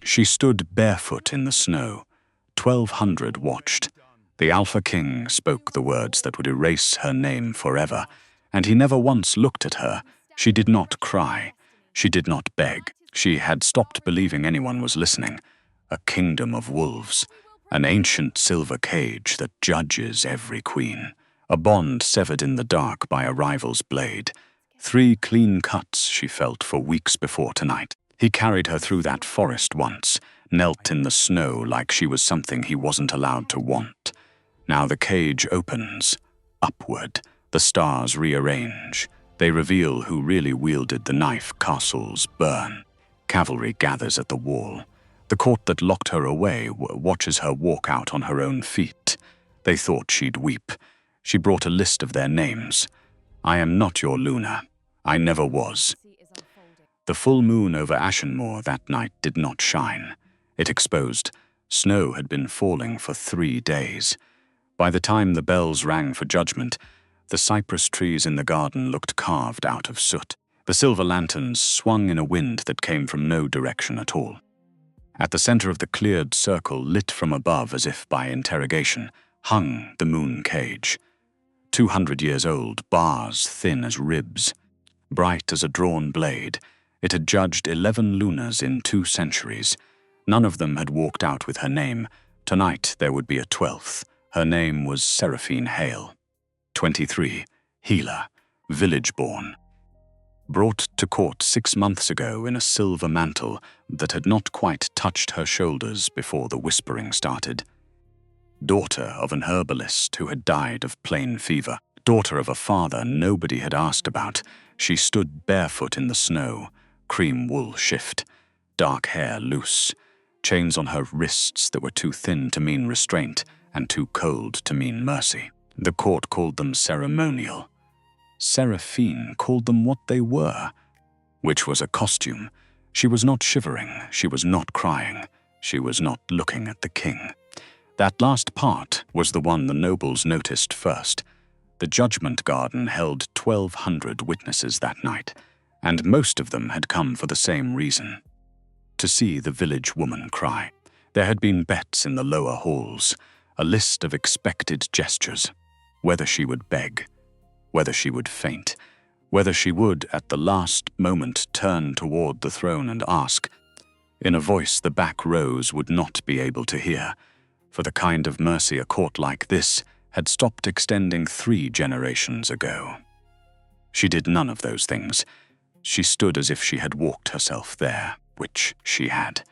She stood barefoot in the snow. 1,200 watched. The AlphaKing spoke the words that would erase her name forever, and he never once looked at her. She did not cry. She did not beg. She had stopped believing anyone was listening. A kingdom of wolves. An ancient silver cage that judges every queen. A bond severed in the dark by a rival's blade. 3 clean cuts she felt for weeks before tonight. He carried her through that forest once, knelt in the snow like she was something he wasn't allowed to want. Now the cage opens. Upward, the stars rearrange. They reveal who really wielded the knife. Castles burn. Cavalry gathers at the wall. The court that locked her away watches her walk out on her own feet. They thought she'd weep. She brought a list of their names. I am not your Luna. I never was. The full moon over Ashenmoor that night did not shine. It exposed. Snow had been falling for 3 days. By the time the bells rang for judgment, the cypress trees in the garden looked carved out of soot. The silver lanterns swung in a wind that came from no direction at all. At the center of the cleared circle, lit from above as if by interrogation, hung the moon cage. 200 years old, bars thin as ribs. Bright as a drawn blade, it had judged 11 lunas in 2 centuries. None of them had walked out with her name. Tonight there would be a 12th. Her name was Seraphine Hale. 23, healer, village-born. Brought to court 6 months ago in a silver mantle that had not quite touched her shoulders before the whispering started. Daughter of an herbalist who had died of plain fever. Daughter of a father nobody had asked about. She stood barefoot in the snow, cream wool shift, dark hair loose, chains on her wrists that were too thin to mean restraint and too cold to mean mercy. The court called them ceremonial. Seraphine called them what they were, which was a costume. She was not shivering, she was not crying, she was not looking at the king. That last part was the one the nobles noticed first. The judgment garden held 1,200 witnesses that night, and most of them had come for the same reason. To see the village woman cry. There had been bets in the lower halls, a list of expected gestures. Whether she would beg, whether she would faint, whether she would, at the last moment, turn toward the throne and ask, in a voice the back rows would not be able to hear, for the kind of mercy a court like this had stopped extending 3 generations ago. She did none of those things. She stood as if she had walked herself there, which she had.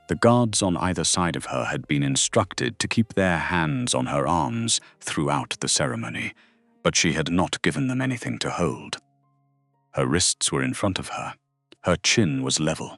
The guards on either side of her had been instructed to keep their hands on her arms throughout the ceremony, but she had not given them anything to hold. Her wrists were in front of her. Her chin was level.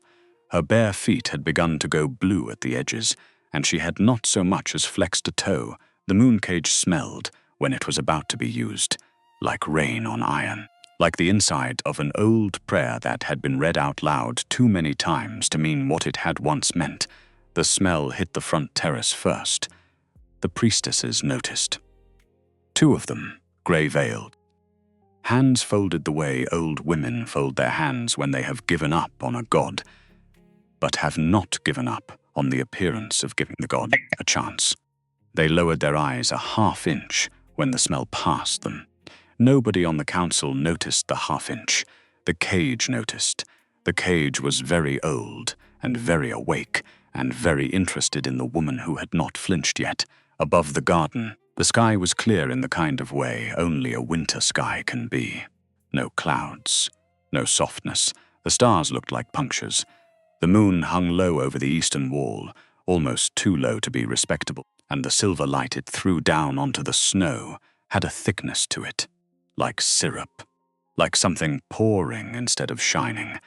Her bare feet had begun to go blue at the edges, and she had not so much as flexed a toe. The mooncage smelled, when it was about to be used, like rain on iron, like the inside of an old prayer that had been read out loud too many times to mean what it had once meant. The smell hit the front terrace first. The priestesses noticed. 2 of them, grey-veiled. Hands folded the way old women fold their hands when they have given up on a god, but have not given up on the appearance of giving the god a chance. They lowered their eyes a half-inch when the smell passed them. Nobody on the council noticed the half-inch. The cage noticed. The cage was very old and very awake and very interested in the woman who had not flinched yet. Above the garden, the sky was clear in the kind of way only a winter sky can be. No clouds, no softness. The stars looked like punctures. The moon hung low over the eastern wall, almost too low to be respectable, and the silver light it threw down onto the snow had a thickness to it. Like syrup, like something pouring instead of shining.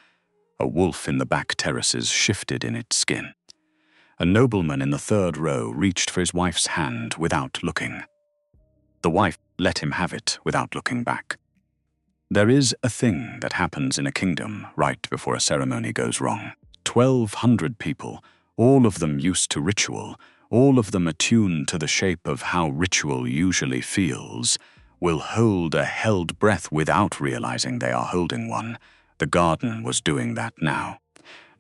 A wolf in the back terraces shifted in its skin. A nobleman in the 3rd row reached for his wife's hand without looking. The wife let him have it without looking back. There is a thing that happens in a kingdom right before a ceremony goes wrong. 1,200 people, all of them used to ritual, all of them attuned to the shape of how ritual usually feels, will hold a held breath without realizing they are holding one. The garden was doing that now.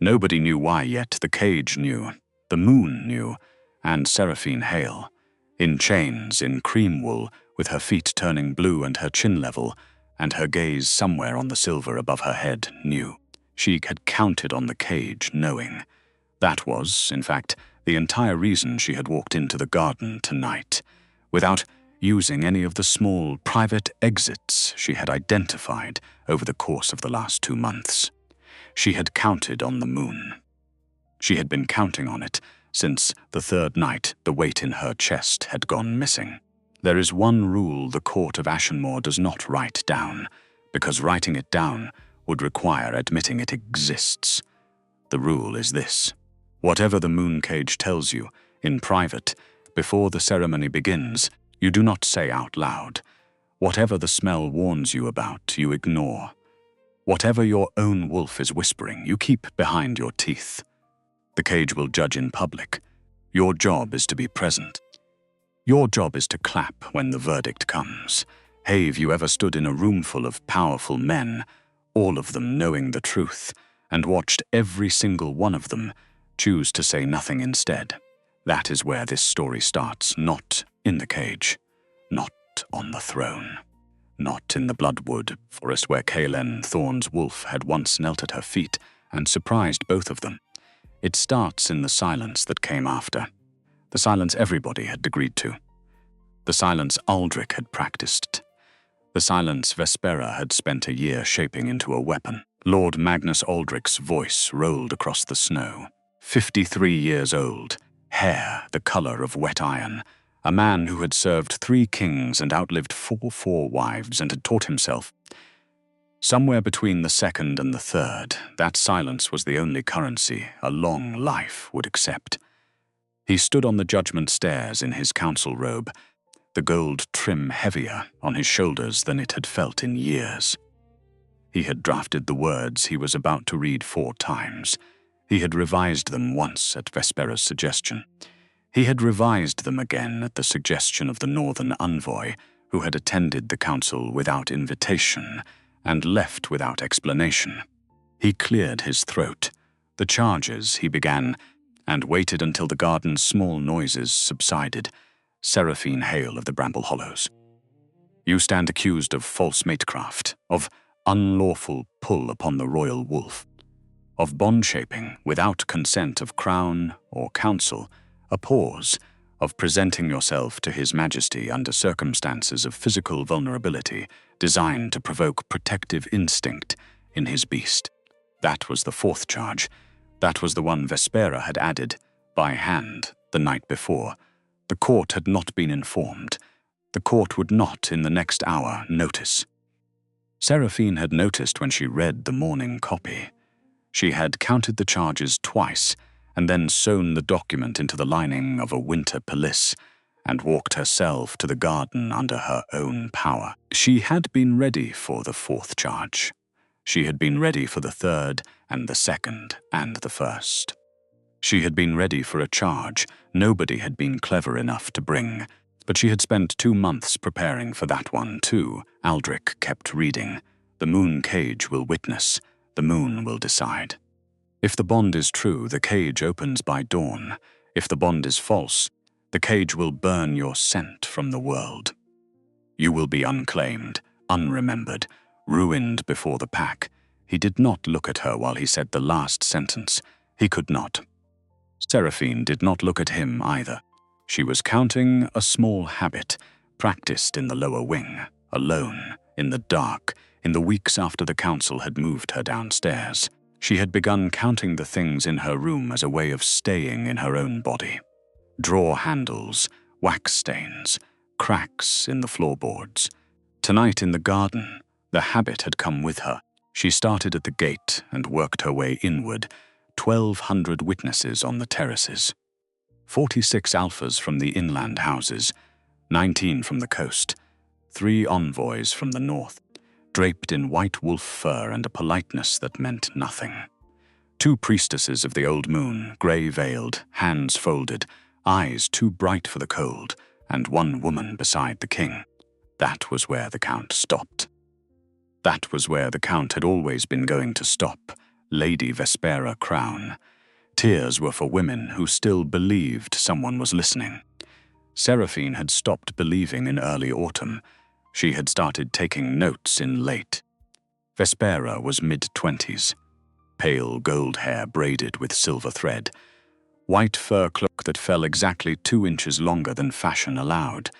Nobody knew why yet. The cage knew, the moon knew, and Seraphine Hale, in chains, in cream wool, with her feet turning blue and her chin level, and her gaze somewhere on the silver above her head, knew. She had counted on the cage, knowing. That was, in fact, the entire reason she had walked into the garden tonight, without using any of the small, private exits she had identified over the course of the last 2 months. She had counted on the moon. She had been counting on it since the 3rd night the weight in her chest had gone missing. There is one rule the court of Ashenmoor does not write down, because writing it down would require admitting it exists. The rule is this: whatever the moon cage tells you, in private, before the ceremony begins, you do not say out loud. Whatever the smell warns you about, you ignore. Whatever your own wolf is whispering, you keep behind your teeth. The cage will judge in public. Your job is to be present. Your job is to clap when the verdict comes. Have you ever stood in a room full of powerful men, all of them knowing the truth, and watched every single one of them choose to say nothing instead? That is where this story starts, not in the cage, not on the throne, not in the bloodwood forest where Kalen Thorne's wolf had once knelt at her feet and surprised both of them. It starts in the silence that came after. The silence everybody had agreed to. The silence Aldrich had practiced. The silence Vespera had spent a year shaping into a weapon. Lord Magnus Aldrich's voice rolled across the snow. 53 years old, hair the color of wet iron, a man who had served 3 kings and outlived 4 wives and had taught himself. Somewhere between the 2nd and the 3rd, that silence was the only currency a long life would accept. He stood on the judgment stairs in his council robe, the gold trim heavier on his shoulders than it had felt in years. He had drafted the words he was about to read 4 times. He had revised them once at Vespera's suggestion. He had revised them again at the suggestion of the northern envoy, who had attended the council without invitation and left without explanation. He cleared his throat. The charges, he began, and waited until the garden's small noises subsided. Seraphine Hale of the Bramble Hollows. You stand accused of false matecraft, of unlawful pull upon the royal wolf, of bond-shaping without consent of crown or council, a pause, of presenting yourself to His Majesty under circumstances of physical vulnerability designed to provoke protective instinct in his beast. That was the 4th charge. That was the one Vespera had added, by hand, the night before. The court had not been informed. The court would not, in the next hour, notice. Seraphine had noticed when she read the morning copy. She had counted the charges twice, and then sewn the document into the lining of a winter pelisse, and walked herself to the garden under her own power. She had been ready for the 4th charge. She had been ready for the 3rd and the 2nd and the 1st. She had been ready for a charge nobody had been clever enough to bring, but she had spent 2 months preparing for that one too. Aldrich kept reading. The moon cage will witness. The moon will decide. If the bond is true, the cage opens by dawn. If the bond is false, the cage will burn your scent from the world. You will be unclaimed, unremembered, ruined before the pack. He did not look at her while he said the last sentence. He could not. Seraphine did not look at him either. She was counting a small habit, practiced in the lower wing, alone, in the dark, in the weeks after the council had moved her downstairs. She had begun counting the things in her room as a way of staying in her own body. Drawer handles, wax stains, cracks in the floorboards. Tonight in the garden, the habit had come with her. She started at the gate and worked her way inward. 1,200 witnesses on the terraces. 46 alphas from the inland houses, 19 from the coast, 3 envoys from the north, draped in white wolf fur and a politeness that meant nothing. 2 priestesses of the old moon, grey-veiled, hands folded, eyes too bright for the cold, and 1 woman beside the king. That was where the count stopped. That was where the count had always been going to stop. Lady Vespera crown. Tears were for women who still believed someone was listening. Seraphine had stopped believing in early autumn. She had started taking notes in late. Vespera was mid-20s. Pale gold hair braided with silver thread. White fur cloak that fell exactly 2 inches longer than fashion allowed.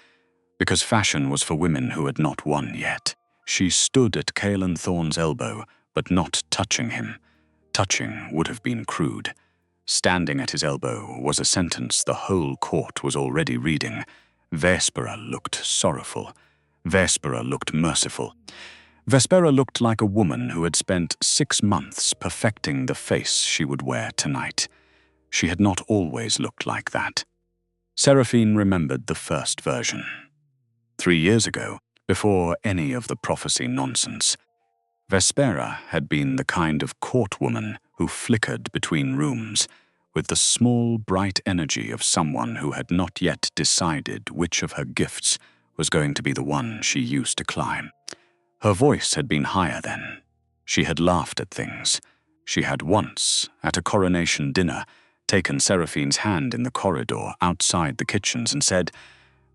Because fashion was for women who had not won yet. She stood at Caelan Thorne's elbow, but not touching him. Touching would have been crude. Standing at his elbow was a sentence the whole court was already reading. Vespera looked sorrowful. Vespera looked merciful. Vespera looked like a woman who had spent 6 months perfecting the face she would wear tonight. She had not always looked like that. Seraphine remembered the first version. 3 years ago, before any of the prophecy nonsense, Vespera had been the kind of court woman who flickered between rooms, with the small, bright energy of someone who had not yet decided which of her gifts was going to be the one she used to climb. Her voice had been higher then. She had laughed at things. She had once, at a coronation dinner, taken Seraphine's hand in the corridor outside the kitchens and said,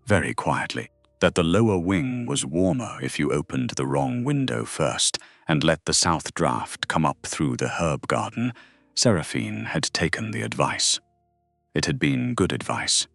very quietly, that the lower wing was warmer if you opened the wrong window first and let the south draft come up through the herb garden. Seraphine had taken the advice. It had been good advice.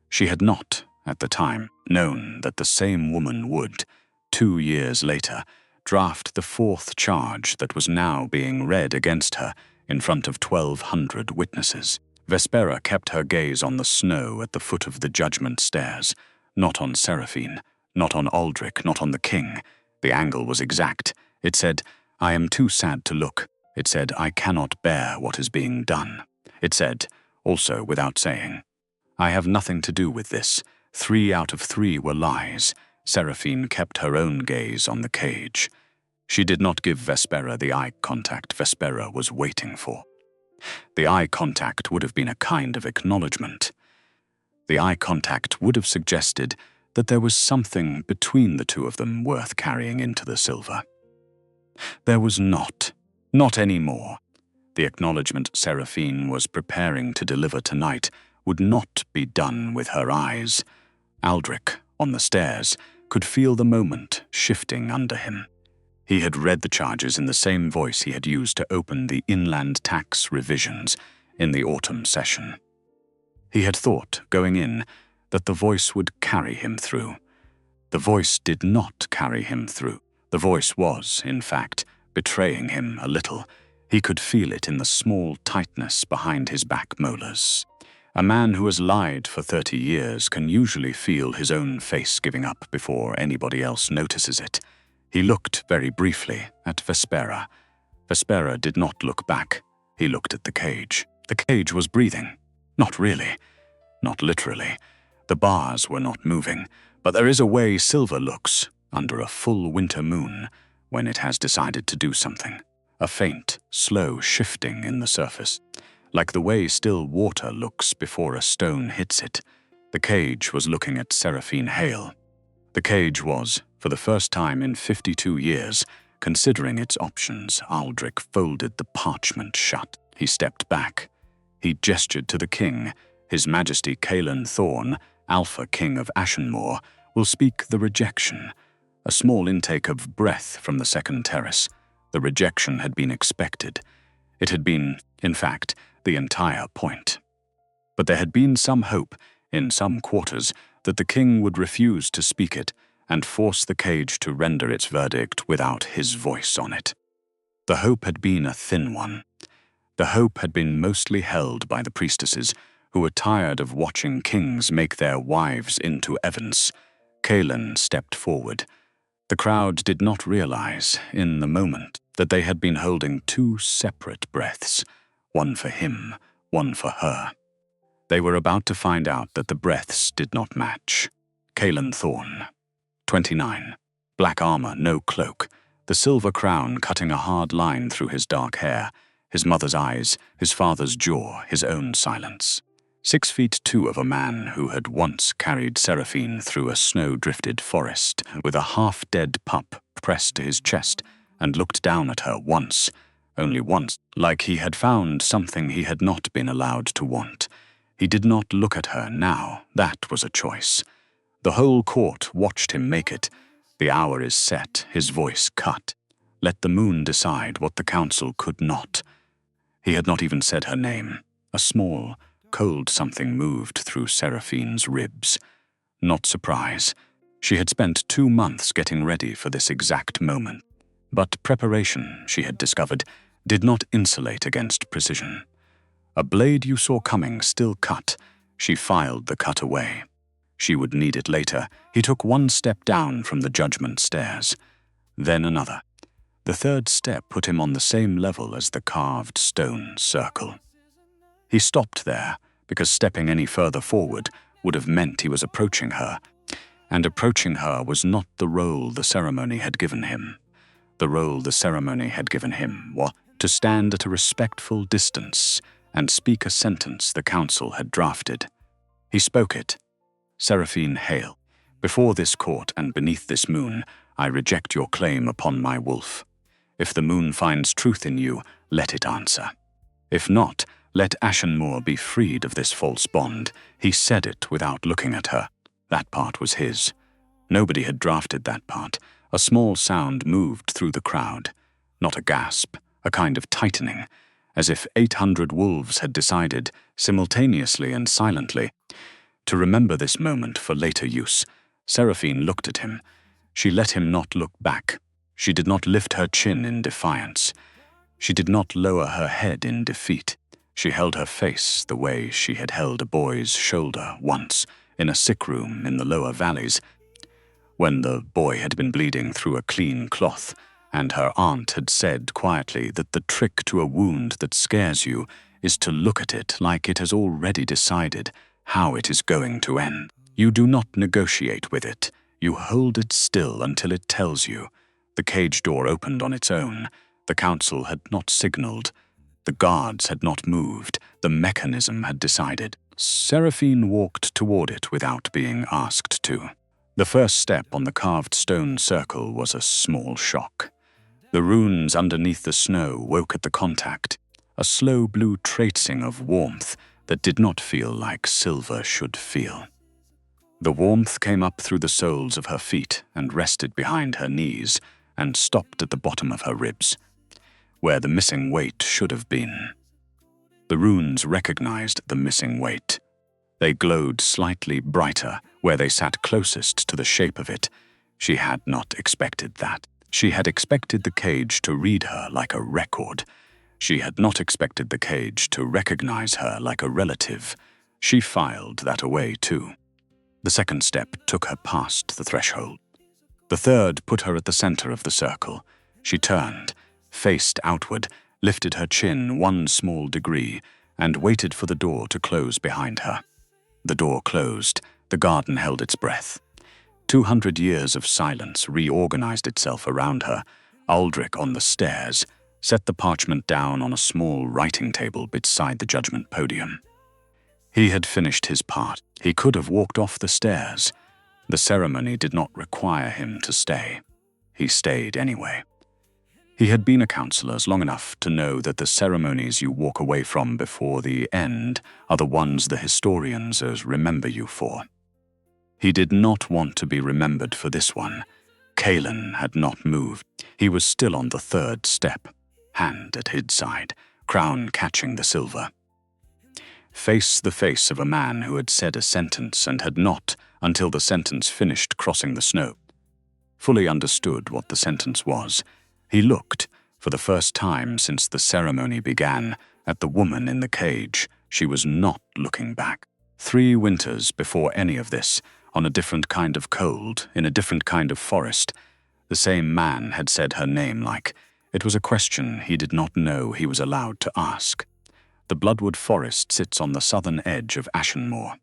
She had not, at the time, known that the same woman would, 2 years later, draft the 4th charge that was now being read against her in front of 1,200 witnesses. Vespera kept her gaze on the snow at the foot of the judgment stairs, not on Seraphine, not on Aldrich, not on the king. The angle was exact. It said, I am too sad to look. It said, I cannot bear what is being done. It said, also without saying, I have nothing to do with this. 3 out of 3 were lies. Seraphine kept her own gaze on the cage. She did not give Vespera the eye contact Vespera was waiting for. The eye contact would have been a kind of acknowledgement. The eye contact would have suggested that there was something between the two of them worth carrying into the silver. There was not anymore. The acknowledgement Seraphine was preparing to deliver tonight would not be done with her eyes. Aldrich, on the stairs, could feel the moment shifting under him. He had read the charges in the same voice he had used to open the inland tax revisions in the autumn session. He had thought, going in, that the voice would carry him through. The voice did not carry him through. The voice was, in fact, betraying him a little. He could feel it in the small tightness behind his back molars. A man who has lied for 30 years can usually feel his own face giving up before anybody else notices it. He looked very briefly at Vespera. Vespera did not look back. He looked at the cage. The cage was breathing. Not really. Not literally. The bars were not moving, but there is a way silver looks under a full winter moon when it has decided to do something. A faint, slow shifting in the surface, like the way still water looks before a stone hits it. The cage was looking at Seraphine Hale. The cage was, for the first time in 52 years, considering its options. Aldrich folded the parchment shut. He stepped back. He gestured to the king. His Majesty Caelan Thorne, AlphaKing of Ashenmoor, will speak the rejection. A small intake of breath from the second terrace. The rejection had been expected. It had been, in fact, the entire point. But there had been some hope, in some quarters, that the king would refuse to speak it and force the cage to render its verdict without his voice on it. The hope had been a thin one. The hope had been mostly held by the priestesses, who were tired of watching kings make their wives into Evans. Caelan stepped forward. The crowd did not realize, in the moment, that they had been holding 2 separate breaths, one for him, one for her. They were about to find out that the breaths did not match. Caelan Thorne, 29, black armor, no cloak, the silver crown cutting a hard line through his dark hair, his mother's eyes, his father's jaw, his own silence. 6'2" of a man who had once carried Seraphine through a snow-drifted forest with a half-dead pup pressed to his chest and looked down at her once, only once, like he had found something he had not been allowed to want. He did not look at her now. That was a choice. The whole court watched him make it. The hour is set, his voice cut. Let the moon decide what the council could not. He had not even said her name. A small, cold something moved through Seraphine's ribs. Not surprise. She had spent 2 months getting ready for this exact moment. But preparation, she had discovered, did not insulate against precision. A blade you saw coming still cut. She filed the cut away. She would need it later. He took 1 step down from the judgment stairs. Then another. The 3rd step put him on the same level as the carved stone circle. He stopped there, because stepping any further forward would have meant he was approaching her, and approaching her was not the role the ceremony had given him. The role the ceremony had given him was to stand at a respectful distance and speak a sentence the council had drafted. He spoke it. Seraphine Hale, before this court and beneath this moon, I reject your claim upon my wolf. If the moon finds truth in you, let it answer. If not, let Ashenmoor be freed of this false bond. He said it without looking at her. That part was his. Nobody had drafted that part. A small sound moved through the crowd. Not a gasp, a kind of tightening, as if 800 wolves had decided, simultaneously and silently, to remember this moment for later use. Seraphine looked at him. She let him not look back. She did not lift her chin in defiance. She did not lower her head in defeat. She held her face the way she had held a boy's shoulder once, in a sick room in the lower valleys, when the boy had been bleeding through a clean cloth, and her aunt had said quietly that the trick to a wound that scares you is to look at it like it has already decided how it is going to end. You do not negotiate with it. You hold it still until it tells you. The cage door opened on its own. The council had not signaled. The guards had not moved. The mechanism had decided. Seraphine walked toward it without being asked to. The first step on the carved stone circle was a small shock. The runes underneath the snow woke at the contact, a slow blue tracing of warmth that did not feel like silver should feel. The warmth came up through the soles of her feet and rested behind her knees and stopped at the bottom of her ribs, where the missing weight should have been. The runes recognized the missing weight. They glowed slightly brighter where they sat closest to the shape of it. She had not expected that. She had expected the cage to read her like a record. She had not expected the cage to recognize her like a relative. She filed that away too. The second step took her past the threshold. The third put her at the center of the circle. She turned, faced outward, lifted her chin 1 small degree, and waited for the door to close behind her. The door closed. The garden held its breath. 200 years of silence reorganized itself around her. Aldrich on the stairs set the parchment down on a small writing table beside the judgment podium. He had finished his part. He could have walked off the stairs. The ceremony did not require him to stay. He stayed anyway. He had been a counselor long enough to know that the ceremonies you walk away from before the end are the ones the historians remember you for. He did not want to be remembered for this one. Kalen had not moved. He was still on the 3rd step, hand at his side, crown catching the silver. Face the face of a man who had said a sentence and had not, until the sentence finished crossing the snow, fully understood what the sentence was. He looked, for the first time since the ceremony began, at the woman in the cage. She was not looking back. 3 winters before any of this, on a different kind of cold, in a different kind of forest, the same man had said her name like it was a question he did not know he was allowed to ask. The bloodwood forest sits on the southern edge of Ashenmoor.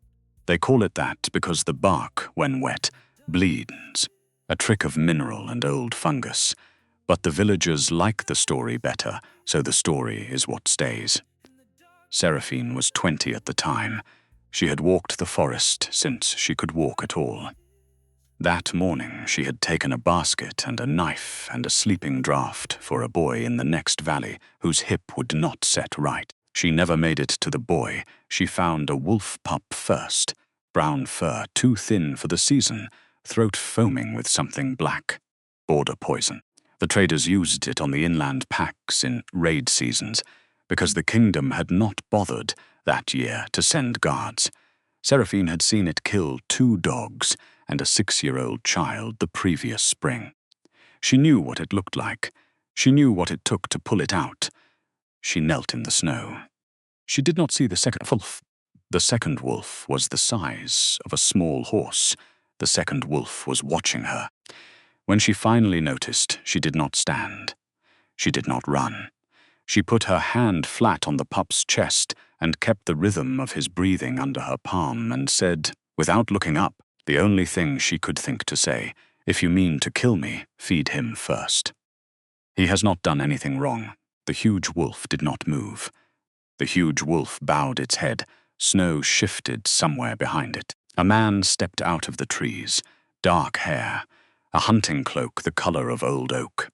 They call it that because the bark, when wet, bleeds, a trick of mineral and old fungus. But the villagers like the story better, so the story is what stays. Seraphine was 20 at the time. She had walked the forest since she could walk at all. That morning she had taken a basket and a knife and a sleeping draught for a boy in the next valley whose hip would not set right. She never made it to the boy. She found a wolf pup first, brown fur too thin for the season, throat foaming with something black. Border poison. The traders used it on the inland packs in raid seasons because the kingdom had not bothered that year to send guards. Seraphine had seen it kill 2 dogs and a 6-year-old child the previous spring. She knew what it looked like. She knew what it took to pull it out. She knelt in the snow. She did not see the second wolf. The second wolf was the size of a small horse. The second wolf was watching her. When she finally noticed, she did not stand. She did not run. She put her hand flat on the pup's chest and kept the rhythm of his breathing under her palm and said, without looking up, the only thing she could think to say, "If you mean to kill me, feed him first." He has not done anything wrong. The huge wolf did not move. The huge wolf bowed its head. Snow shifted somewhere behind it. A man stepped out of the trees. Dark hair, a hunting cloak the color of old oak.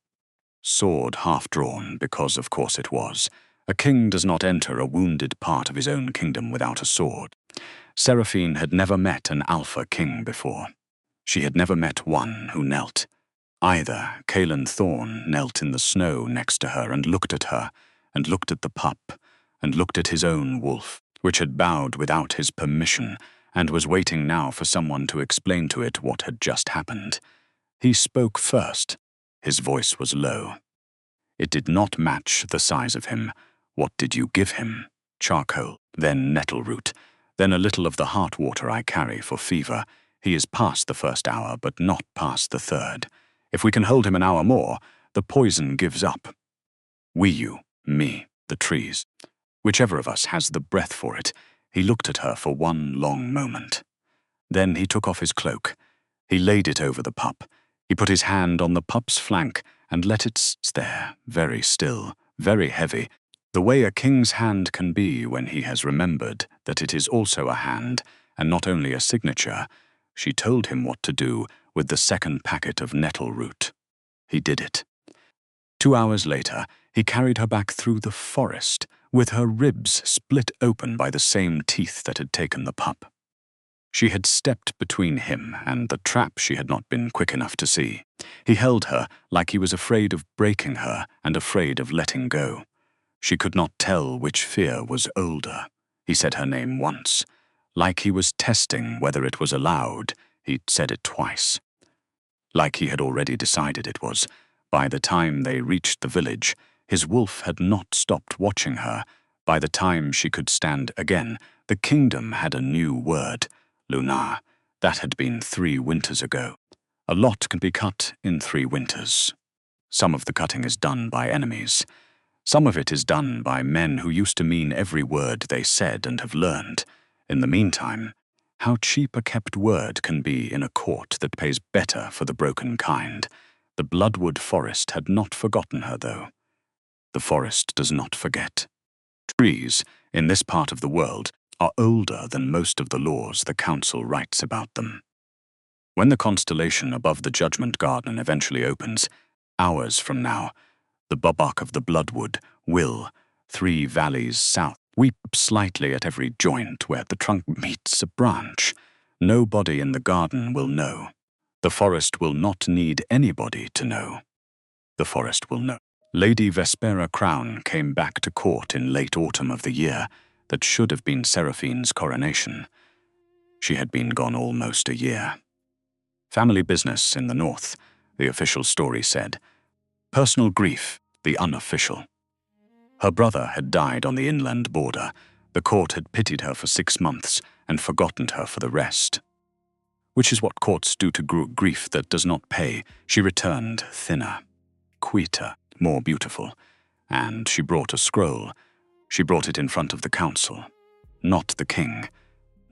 Sword half drawn, because of course it was. A king does not enter a wounded part of his own kingdom without a sword. Seraphine had never met an AlphaKing before. She had never met one who knelt. Either Caelan Thorne knelt in the snow next to her and looked at her, and looked at the pup, and looked at his own wolf, which had bowed without his permission, and was waiting now for someone to explain to it what had just happened. He spoke first. His voice was low. It did not match the size of him. What did you give him? Charcoal, then nettle root, then a little of the heart water I carry for fever. He is past the first hour, but not past the third. If we can hold him an hour more, the poison gives up. We, you, me, the trees. Whichever of us has the breath for it. He looked at her for one long moment. Then he took off his cloak. He laid it over the pup. He put his hand on the pup's flank and let it stay there, very still, very heavy, the way a king's hand can be when he has remembered that it is also a hand, and not only a signature. She told him what to do with the second packet of nettle root. He did it. 2 hours later, he carried her back through the forest, with her ribs split open by the same teeth that had taken the pup. She had stepped between him and the trap she had not been quick enough to see. He held her like he was afraid of breaking her and afraid of letting go. She could not tell which fear was older. He said her name once. Like he was testing whether it was allowed, he'd said it twice. Like he had already decided it was. By the time they reached the village, his wolf had not stopped watching her. By the time she could stand again, the kingdom had a new word. Lunar. That had been 3 winters ago. A lot can be cut in 3 winters. Some of the cutting is done by enemies. Some of it is done by men who used to mean every word they said and have learned. In the meantime, how cheap a kept word can be in a court that pays better for the broken kind. The bloodwood forest had not forgotten her, though. The forest does not forget. Trees, in this part of the world, are older than most of the laws the council writes about them. When the constellation above the Judgment Garden eventually opens, hours from now, the bobok of the bloodwood will, 3 valleys south, weep slightly at every joint where the trunk meets a branch. Nobody in the garden will know. The forest will not need anybody to know. The forest will know. Lady Vespera Crown came back to court in late autumn of the year that should have been Seraphine's coronation. She had been gone almost a year. Family business in the north, the official story said. Personal grief, the unofficial. Her brother had died on the inland border. The court had pitied her for 6 months and forgotten her for the rest. Which is what courts do to grief that does not pay. She returned thinner, quieter, more beautiful, and she brought a scroll. She brought it in front of the council. Not the king.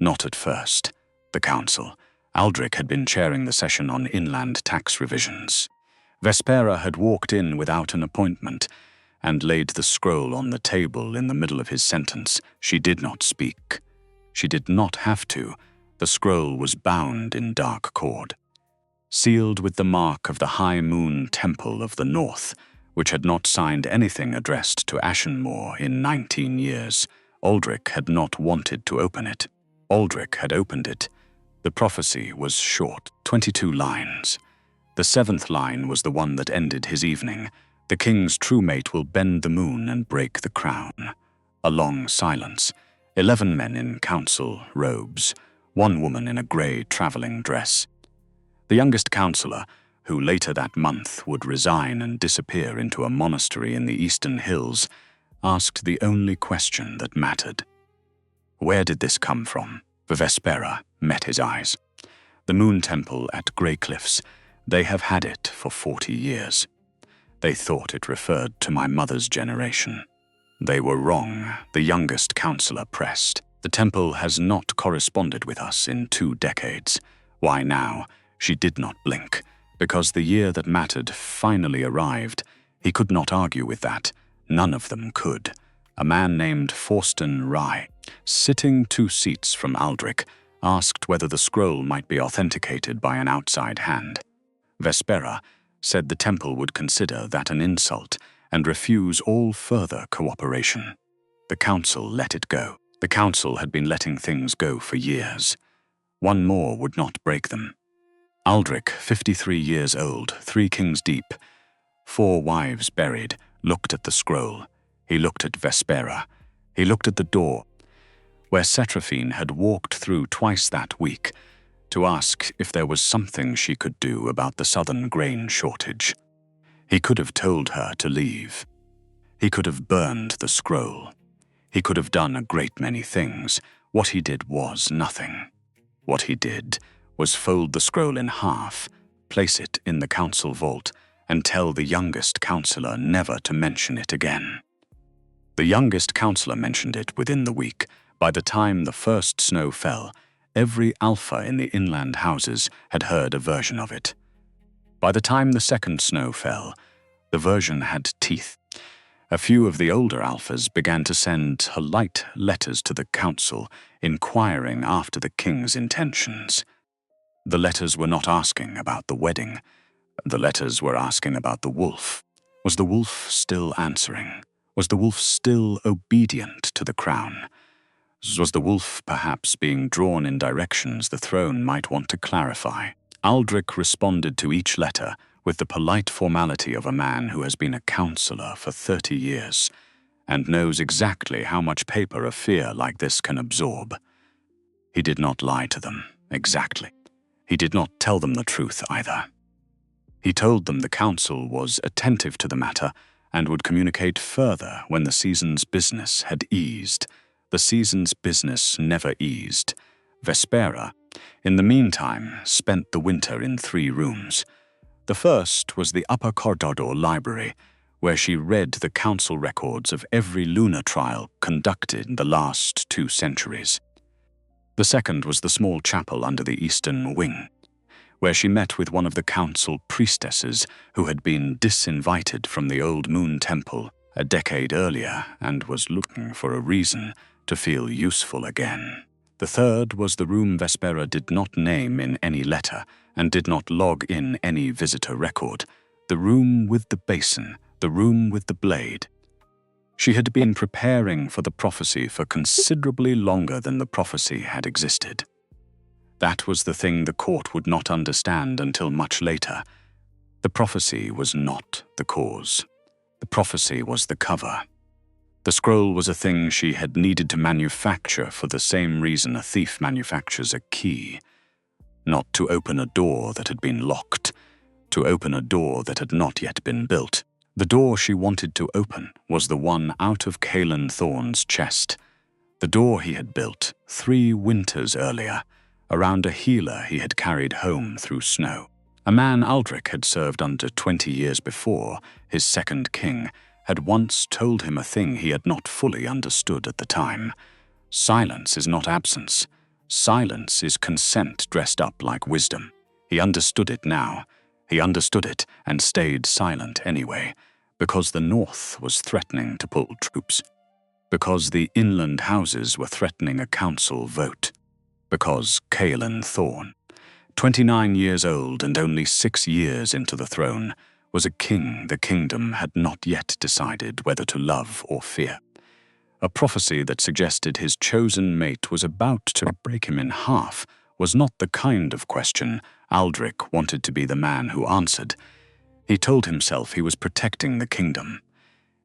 Not at first. The council. Aldrich had been chairing the session on inland tax revisions. Vespera had walked in without an appointment and laid the scroll on the table in the middle of his sentence. She did not speak. She did not have to. The scroll was bound in dark cord. sealed with the mark of the High Moon Temple of the North, which had not signed anything addressed to Ashenmoor in 19 years. Aldrich had not wanted to open it. Aldrich had opened it. The prophecy was short, 22 lines. The 7th line was the one that ended his evening. The king's true mate will bend the moon and break the crown. A long silence. 11 men in council robes, 1 woman in a grey travelling dress. The youngest councillor, who later that month would resign and disappear into a monastery in the eastern hills, asked the only question that mattered. Where did this come from? Vespera met his eyes. The Moon Temple at Grey Cliffs. They have had it for 40 years. They thought it referred to my mother's generation. They were wrong, the youngest councillor pressed. The temple has not corresponded with us in 2 decades. Why now? She did not blink. Because the year that mattered finally arrived. He could not argue with that. None of them could. A man named Forsten Rye, sitting 2 seats from Aldrich, asked whether the scroll might be authenticated by an outside hand. Vespera said the temple would consider that an insult and refuse all further cooperation. The council let it go. The council had been letting things go for years. 1 more would not break them. Aldrich, 53 years old, 3 kings deep, 4 wives buried, looked at the scroll. He looked at Vespera. He looked at the door, where Seraphine had walked through twice that week, to ask if there was something she could do about the southern grain shortage. He could have told her to leave. He could have burned the scroll. He could have done a great many things. What he did was nothing. What he did was fold the scroll in half, place it in the council vault, and tell the youngest councillor never to mention it again. The youngest councillor mentioned it within the week. By the time the first snow fell, every alpha in the inland houses had heard a version of it. By the time the second snow fell, the version had teeth. A few of the older alphas began to send polite letters to the council, inquiring after the king's intentions. The letters were not asking about the wedding. The letters were asking about the wolf. Was the wolf still answering? Was the wolf still obedient to the crown? Was the wolf perhaps being drawn in directions the throne might want to clarify? Aldrich responded to each letter with the polite formality of a man who has been a councillor for 30 years and knows exactly how much paper a fear like this can absorb. He did not lie to them, exactly. He did not tell them the truth either. He told them the council was attentive to the matter and would communicate further when the season's business had eased. The season's business never eased. Vespera, in the meantime, spent the winter in 3 rooms. The first was the upper corridor library, where she read the council records of every lunar trial conducted in the last 2 centuries. The second was the small chapel under the eastern wing, where she met with one of the council priestesses who had been disinvited from the old Moon Temple a decade earlier and was looking for a reason to feel useful again. The third was the room Vespera did not name in any letter and did not log in any visitor record, the room with the basin, the room with the blade. She had been preparing for the prophecy for considerably longer than the prophecy had existed. That was the thing the court would not understand until much later. The prophecy was not the cause. The prophecy was the cover. The scroll was a thing she had needed to manufacture for the same reason a thief manufactures a key. Not to open a door that had been locked, to open a door that had not yet been built. The door she wanted to open was the one out of Caelan Thorne's chest. The door he had built 3 winters earlier, around a healer he had carried home through snow. A man Aldrich had served under 20 years before, his second king, had once told him a thing he had not fully understood at the time. Silence is not absence. Silence is consent dressed up like wisdom. He understood it now. He understood it and stayed silent anyway, because the North was threatening to pull troops, because the inland houses were threatening a council vote, because Caelan Thorne, 29 years old and only 6 years into the throne, was a king the kingdom had not yet decided whether to love or fear. A prophecy that suggested his chosen mate was about to break him in half was not the kind of question Aldrich wanted to be the man who answered. He told himself he was protecting the kingdom.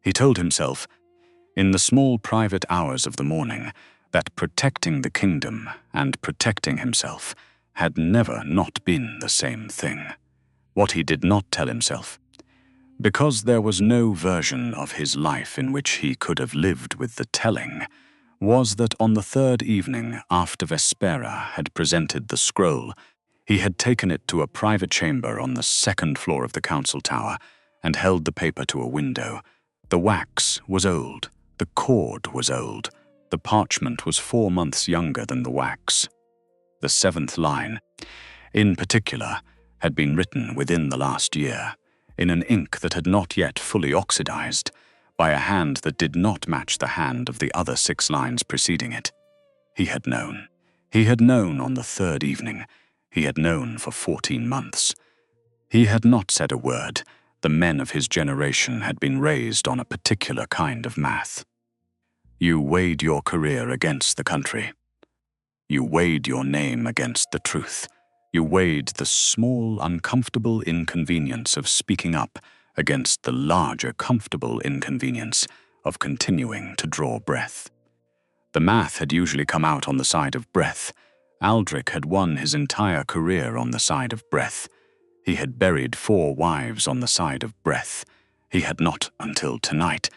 He told himself, in the small private hours of the morning, that protecting the kingdom and protecting himself had never not been the same thing. What he did not tell himself, because there was no version of his life in which he could have lived with the telling, was that on the third evening after Vespera had presented the scroll, he had taken it to a private chamber on the second floor of the council tower and held the paper to a window. The wax was old, the cord was old, the parchment was 4 months younger than the wax. The 7th line, in particular, had been written within the last year, in an ink that had not yet fully oxidized, by a hand that did not match the hand of the other 6 lines preceding it. He had known. He had known on the 3rd evening. He had known for 14 months. He had not said a word. The men of his generation had been raised on a particular kind of math. You weighed your career against the country. You weighed your name against the truth. You weighed the small, uncomfortable inconvenience of speaking up against the larger, comfortable inconvenience of continuing to draw breath. The math had usually come out on the side of breath. Aldrich had won his entire career on the side of breath. He had buried 4 wives on the side of breath. He had not, until tonight,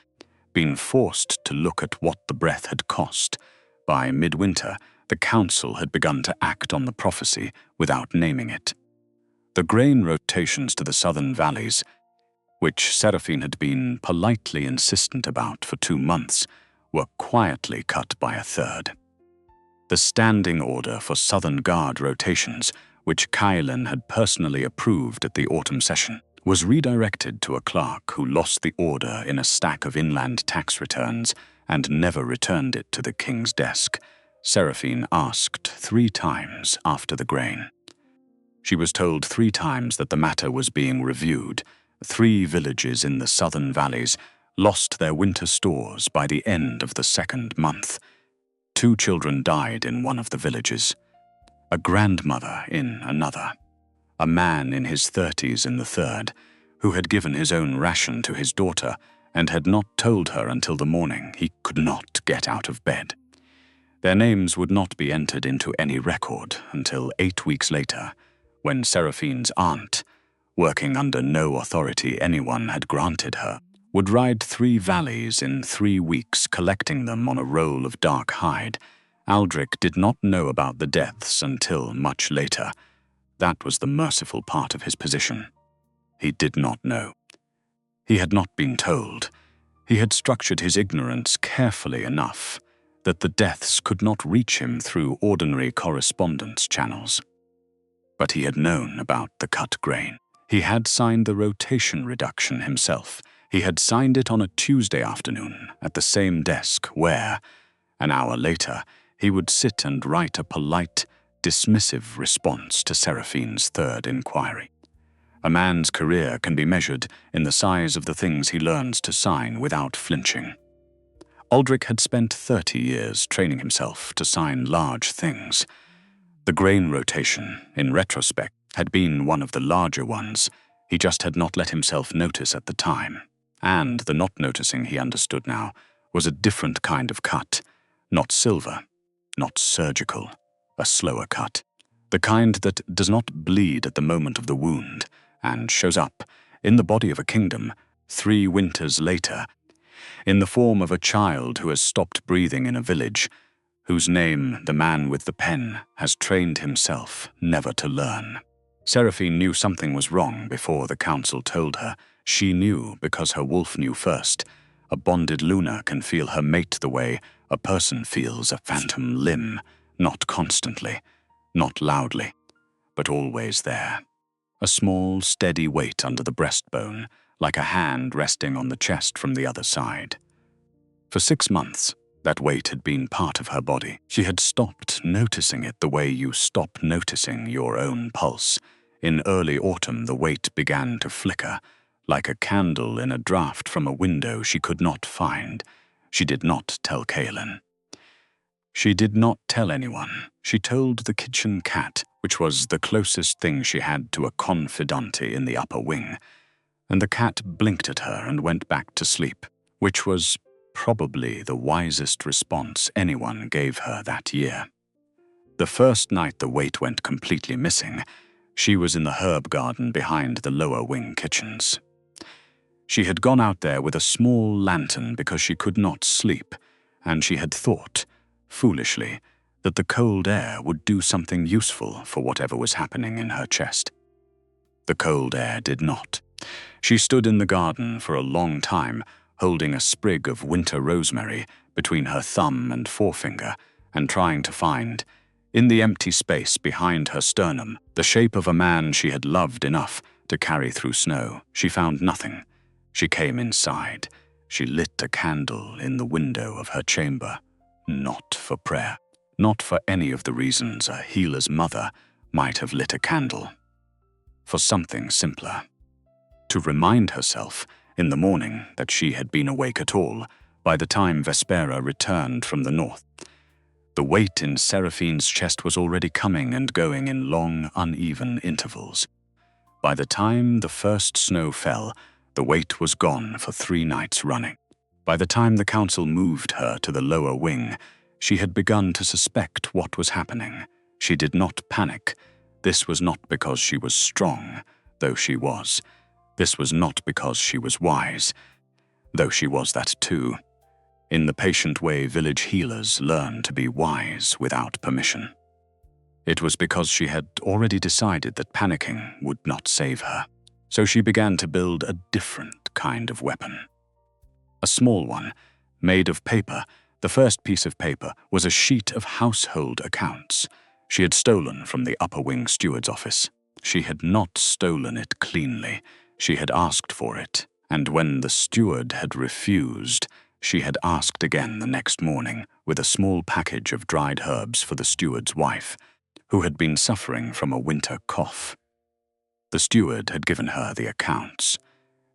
been forced to look at what the breath had cost. By midwinter, the council had begun to act on the prophecy without naming it. The grain rotations to the southern valleys, which Seraphine had been politely insistent about for 2 months, were quietly cut by a third. The standing order for Southern Guard rotations, which Kylan had personally approved at the autumn session, was redirected to a clerk who lost the order in a stack of inland tax returns and never returned it to the king's desk. Seraphine asked 3 times after the grain. She was told 3 times that the matter was being reviewed. 3 villages in the southern valleys lost their winter stores by the end of the 2nd month. 2 children died in one of the villages, a grandmother in another, a man in his 30s in the third, who had given his own ration to his daughter and had not told her until the morning he could not get out of bed. Their names would not be entered into any record until 8 weeks later, when Seraphine's aunt, working under no authority anyone had granted her, would ride 3 valleys in 3 weeks, collecting them on a roll of dark hide. Aldrich did not know about the deaths until much later. That was the merciful part of his position. He did not know. He had not been told. He had structured his ignorance carefully enough that the deaths could not reach him through ordinary correspondence channels. But he had known about the cut grain. He had signed the rotation reduction himself. He had signed it on a Tuesday afternoon at the same desk where, an hour later, he would sit and write a polite, dismissive response to Seraphine's 3rd inquiry. A man's career can be measured in the size of the things he learns to sign without flinching. Aldrich had spent 30 years training himself to sign large things. The grain rotation, in retrospect, had been one of the larger ones. He just had not let himself notice at the time. And the not noticing, he understood now, was a different kind of cut. Not silver, not surgical, a slower cut. The kind that does not bleed at the moment of the wound and shows up, in the body of a kingdom, 3 winters later, in the form of a child who has stopped breathing in a village, whose name the man with the pen has trained himself never to learn. Seraphine knew something was wrong before the council told her. She knew because her wolf knew first. A bonded Luna can feel her mate the way a person feels a phantom limb, not constantly, not loudly, but always there. A small, steady weight under the breastbone, like a hand resting on the chest from the other side. For 6 months, That weight had been part of her body. She had stopped noticing it the way you stop noticing your own pulse. In early autumn, the weight began to flicker, like a candle in a draught from a window she could not find. She did not tell Kaelin. She did not tell anyone. She told the kitchen cat, which was the closest thing she had to a confidante in the upper wing, and the cat blinked at her and went back to sleep, which was probably the wisest response anyone gave her that year. The first night the weight went completely missing, she was in the herb garden behind the lower wing kitchens. She had gone out there with a small lantern because she could not sleep, and she had thought, foolishly, that the cold air would do something useful for whatever was happening in her chest. The cold air did not. She stood in the garden for a long time, holding a sprig of winter rosemary between her thumb and forefinger and trying to find, in the empty space behind her sternum, the shape of a man she had loved enough to carry through snow. She found nothing. She came inside. She lit a candle in the window of her chamber. Not for prayer. Not for any of the reasons a healer's mother might have lit a candle. For something simpler. To remind herself in the morning that she had been awake at all by the time Vespera returned from the north. The weight in Seraphine's chest was already coming and going in long, uneven intervals. By the time the first snow fell, the weight was gone for 3 nights running. By the time the council moved her to the lower wing, she had begun to suspect what was happening. She did not panic. This was not because she was strong, though she was. This was not because she was wise, though she was that too. In the patient way village healers learn to be wise without permission. It was because she had already decided that panicking would not save her. So she began to build a different kind of weapon. A small one, made of paper. The first piece of paper was a sheet of household accounts she had stolen from the upper wing steward's office. She had not stolen it cleanly. She had asked for it, and when the steward had refused, she had asked again the next morning with a small package of dried herbs for the steward's wife, who had been suffering from a winter cough. The steward had given her the accounts.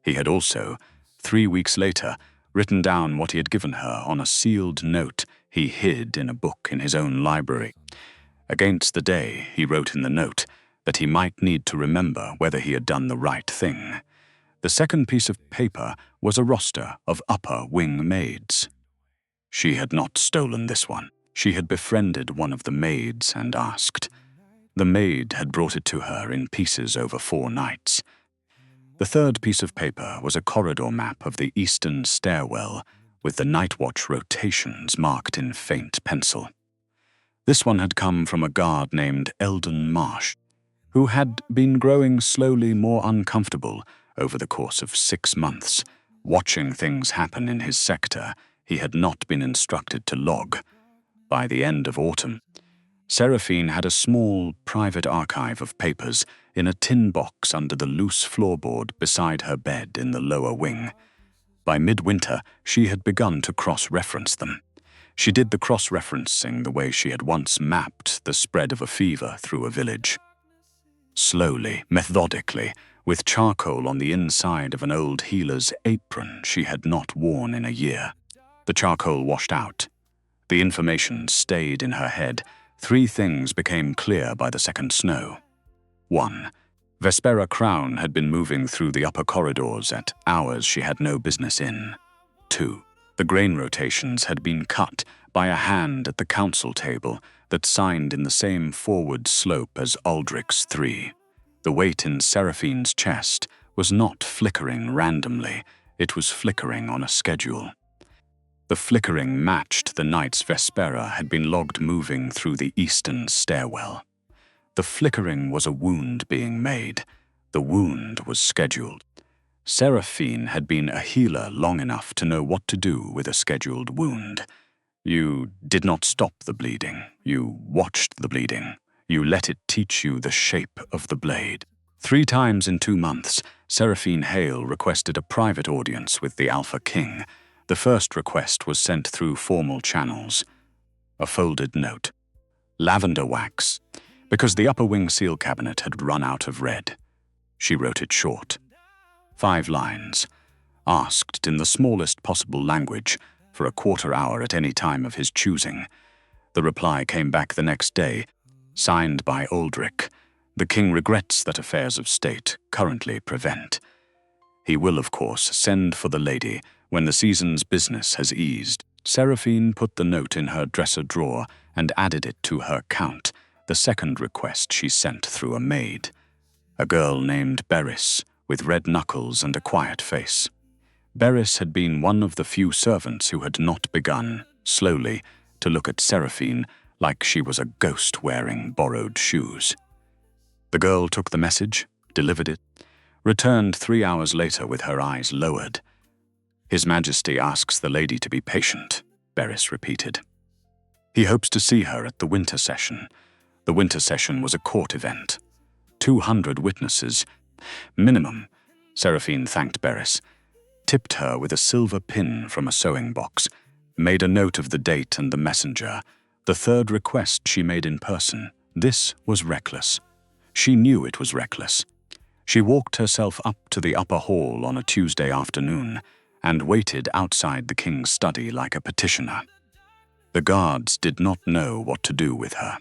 He had also, 3 weeks later, written down what he had given her on a sealed note he hid in a book in his own library. Against the day, he wrote in the note that he might need to remember whether he had done the right thing. The second piece of paper was a roster of upper wing maids. She had not stolen this one. She had befriended one of the maids and asked. The maid had brought it to her in pieces over 4 nights. The third piece of paper was a corridor map of the eastern stairwell with the night watch rotations marked in faint pencil. This one had come from a guard named Eldon Marsh, who had been growing slowly more uncomfortable over the course of 6 months, watching things happen in his sector he had not been instructed to log. By the end of autumn, Seraphine had a small, private archive of papers in a tin box under the loose floorboard beside her bed in the lower wing. By midwinter, she had begun to cross-reference them. She did the cross-referencing the way she had once mapped the spread of a fever through a village. Slowly, methodically, with charcoal on the inside of an old healer's apron she had not worn in a year. The charcoal washed out. The information stayed in her head. 3 things became clear by the second snow. 1. Vespera Crown had been moving through the upper corridors at hours she had no business in. 2. The grain rotations had been cut by a hand at the council table that signed in the same forward slope as Aldrich's 3. The weight in Seraphine's chest was not flickering randomly, it was flickering on a schedule. The flickering matched the nights Vespera had been logged moving through the eastern stairwell. The flickering was a wound being made. The wound was scheduled. Seraphine had been a healer long enough to know what to do with a scheduled wound. You did not stop the bleeding. You watched the bleeding. You let it teach you the shape of the blade. 3 times in 2 months, Seraphine Hale requested a private audience with the AlphaKing, The first request was sent through formal channels. A folded note. Lavender wax. Because the upper wing seal cabinet had run out of red. She wrote it short. 5 lines. Asked in the smallest possible language for a quarter hour at any time of his choosing. The reply came back the next day, signed by Aldrich. The king regrets that affairs of state currently prevent. He will, of course, send for the lady when the season's business has eased. Seraphine put the note in her dresser drawer and added it to her count, the second request she sent through a maid. A girl named Beris, with red knuckles and a quiet face. Beris had been one of the few servants who had not begun, slowly, to look at Seraphine like she was a ghost wearing borrowed shoes. The girl took the message, delivered it, returned 3 hours later with her eyes lowered. His Majesty asks the lady to be patient, Beris repeated. He hopes to see her at the winter session. The winter session was a court event. 200 witnesses, minimum. Seraphine thanked Beris, tipped her with a silver pin from a sewing box, made a note of the date and the messenger. The third request she made in person. This was reckless. She knew it was reckless. She walked herself up to the upper hall on a Tuesday afternoon and waited outside the king's study like a petitioner. The guards did not know what to do with her.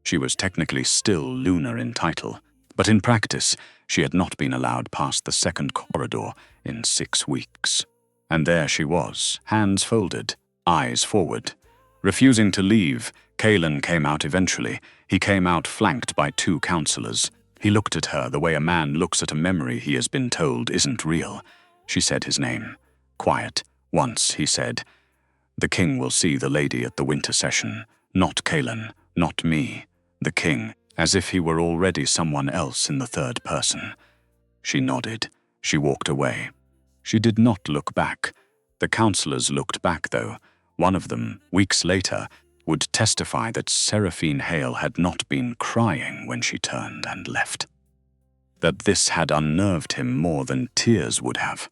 She was technically still lunar in title, but in practice she had not been allowed past the second corridor in 6 weeks. And there she was, hands folded, eyes forward. Refusing to leave, Kalen came out eventually. He came out flanked by 2 counselors. He looked at her the way a man looks at a memory he has been told isn't real. She said his name. Quiet. Once he said, "The king will see the lady at the winter session. Not Kalen, not me. The king," as if he were already someone else in the third person. She nodded. She walked away. She did not look back. The counselors looked back, though. One of them, weeks later, would testify that Seraphine Hale had not been crying when she turned and left. That this had unnerved him more than tears would have.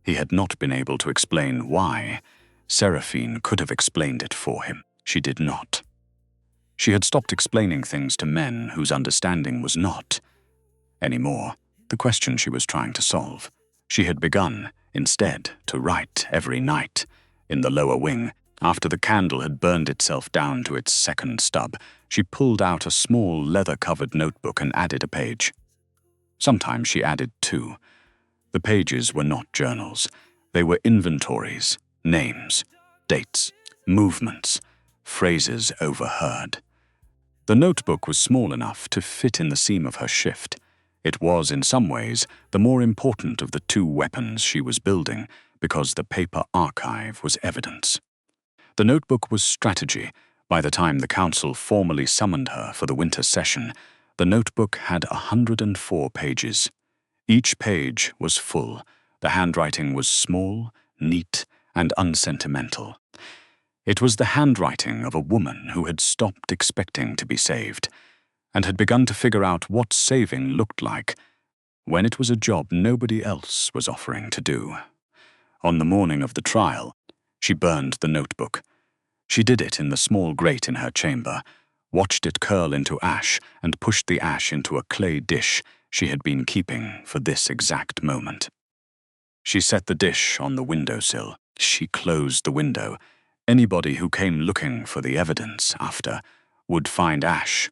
He had not been able to explain why. Seraphine could have explained it for him. She did not. She had stopped explaining things to men whose understanding was not anymore the question she was trying to solve. She had begun, instead, to write every night. In the lower wing, after the candle had burned itself down to its second stub, she pulled out a small leather-covered notebook and added a page. Sometimes she added 2. The pages were not journals. They were inventories, names, dates, movements, phrases overheard. The notebook was small enough to fit in the seam of her shift. It was, in some ways, the more important of the 2 weapons she was building, because the paper archive was evidence. The notebook was strategy. By the time the council formally summoned her for the winter session, the notebook had 104 pages. Each page was full. The handwriting was small, neat, and unsentimental. It was the handwriting of a woman who had stopped expecting to be saved, and had begun to figure out what saving looked like when it was a job nobody else was offering to do. On the morning of the trial, she burned the notebook. She did it in the small grate in her chamber, watched it curl into ash, and pushed the ash into a clay dish she had been keeping for this exact moment. She set the dish on the windowsill. She closed the window. Anybody who came looking for the evidence after would find ash.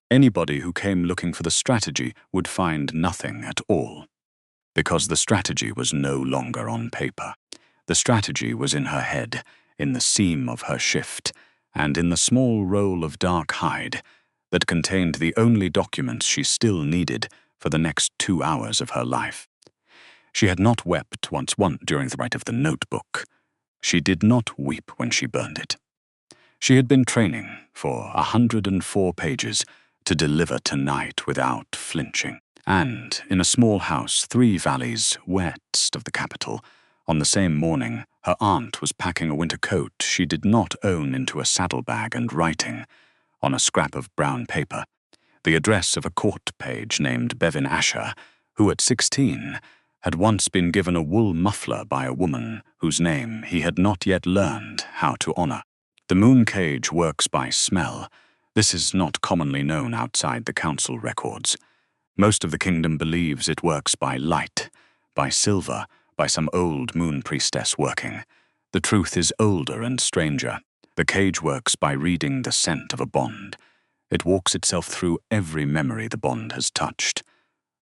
Anybody who came looking for the strategy would find nothing at all. Because the strategy was no longer on paper. The strategy was in her head, in the seam of her shift, and in the small roll of dark hide that contained the only documents she still needed for the next 2 hours of her life. She had not wept once during the write of the notebook. She did not weep when she burned it. She had been training for 104 pages to deliver tonight without flinching. And in a small house 3 valleys west of the capital, on the same morning, her aunt was packing a winter coat she did not own into a saddlebag and writing, on a scrap of brown paper, the address of a court page named Bevan Asher, who at 16 had once been given a wool muffler by a woman whose name he had not yet learned how to honor. The moon cage works by smell. This is not commonly known outside the council records. Most of the kingdom believes it works by light, by silver, by some old moon priestess working. The truth is older and stranger. The cage works by reading the scent of a bond. It walks itself through every memory the bond has touched.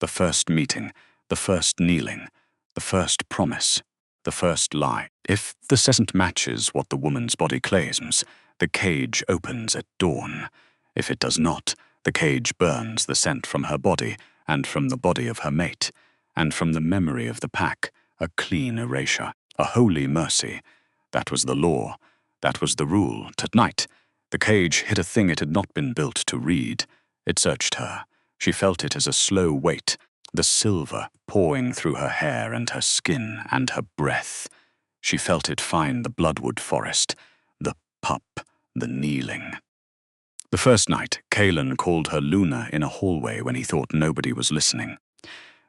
The first meeting, the first kneeling, the first promise, the first lie. If the scent matches what the woman's body claims, the cage opens at dawn. If it does not, the cage burns the scent from her body and from the body of her mate, and from the memory of the pack, a clean erasure, a holy mercy. That was the law. That was the rule. Tonight, the cage hit a thing it had not been built to read. It searched her. She felt it as a slow weight, the silver pouring through her hair and her skin and her breath. She felt it find the bloodwood forest, the pup, the kneeling. The first night, Kaelan called her Luna in a hallway when he thought nobody was listening.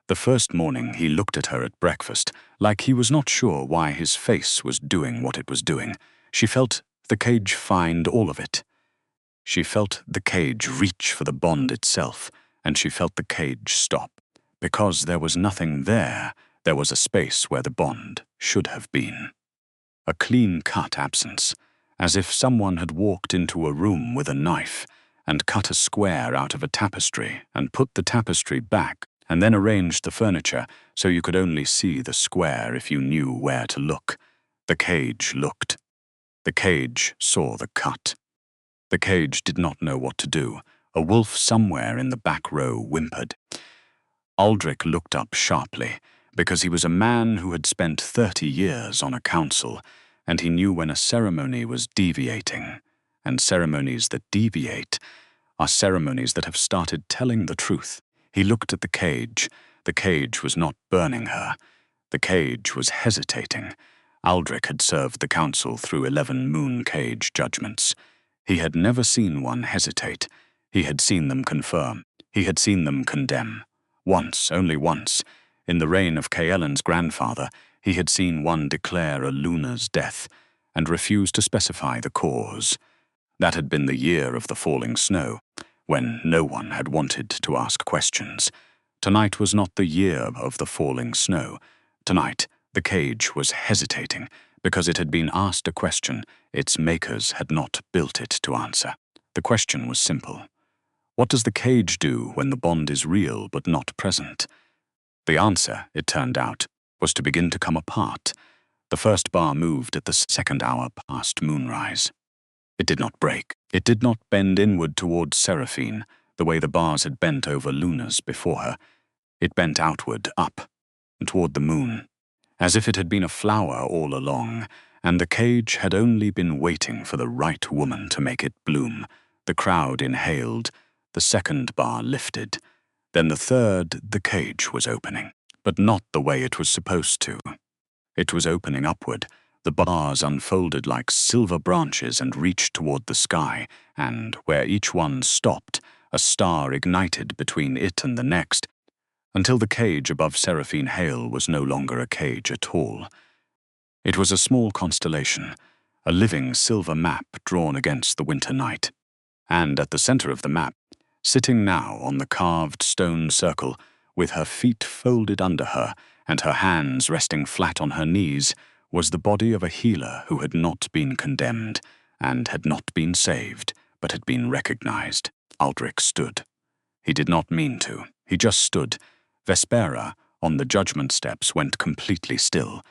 The first morning he looked at her at breakfast, like he was not sure why his face was doing what it was doing. She felt the cage find all of it. She felt the cage reach for the bond itself, and she felt the cage stop. Because there was nothing there, there was a space where the bond should have been. A clean-cut absence, as if someone had walked into a room with a knife and cut a square out of a tapestry and put the tapestry back and then arranged the furniture so you could only see the square if you knew where to look. The cage looked. The cage saw the cut. The cage did not know what to do. A wolf somewhere in the back row whimpered. Aldrich looked up sharply, because he was a man who had spent 30 years on a council, and he knew when a ceremony was deviating. And ceremonies that deviate are ceremonies that have started telling the truth. He looked at the cage. The cage was not burning her. The cage was hesitating. Aldrich had served the council through 11 moon cage judgments. He had never seen one hesitate. He had seen them confirm. He had seen them condemn. Once, only once, in the reign of Kaelan's grandfather, he had seen one declare a Luna's death and refuse to specify the cause. That had been the year of the falling snow, when no one had wanted to ask questions. Tonight was not the year of the falling snow. Tonight, the cage was hesitating because it had been asked a question its makers had not built it to answer. The question was simple. What does the cage do when the bond is real but not present? The answer, it turned out, was to begin to come apart. The first bar moved at the second hour past moonrise. It did not break. It did not bend inward towards Seraphine, the way the bars had bent over Luna's before her. It bent outward, up, toward the moon, as if it had been a flower all along, and the cage had only been waiting for the right woman to make it bloom. The crowd inhaled. The second bar lifted. Then the third, the cage was opening, but not the way it was supposed to. It was opening upward. The bars unfolded like silver branches and reached toward the sky, and where each one stopped, a star ignited between it and the next, until the cage above Seraphine Hale was no longer a cage at all. It was a small constellation, a living silver map drawn against the winter night. And at the center of the map, sitting now on the carved stone circle, with her feet folded under her and her hands resting flat on her knees, was the body of a healer who had not been condemned and had not been saved, but had been recognized. Aldrich stood. He did not mean to. He just stood. Vespera, on the judgment steps, went completely still.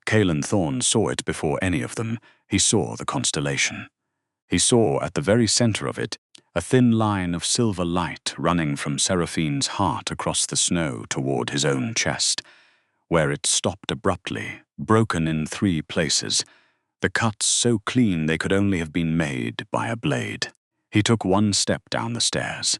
Kaelan Thorne saw it before any of them. He saw the constellation. He saw at the very center of it a thin line of silver light running from Seraphine's heart across the snow toward his own chest, where it stopped abruptly, broken in 3 places, the cuts so clean they could only have been made by a blade. He took 1 step down the stairs.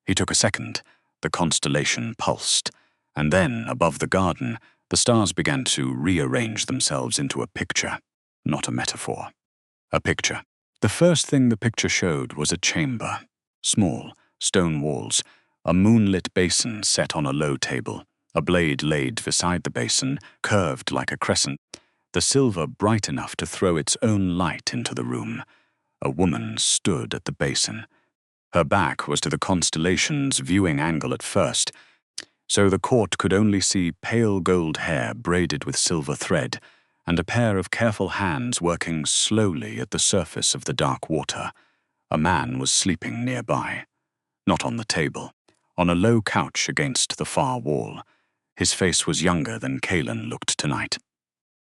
He took a second. The constellation pulsed, and then, above the garden, the stars began to rearrange themselves into a picture, not a metaphor. A picture. The first thing the picture showed was a chamber. Small, stone walls, a moonlit basin set on a low table, A blade laid beside the basin, curved like a crescent, the silver bright enough to throw its own light into the room. A woman stood at the basin. Her back was to the constellation's viewing angle at first, so the court could only see pale gold hair braided with silver thread, and a pair of careful hands working slowly at the surface of the dark water. A man was sleeping nearby. Not on the table, on a low couch against the far wall. His face was younger than Kaelin looked tonight.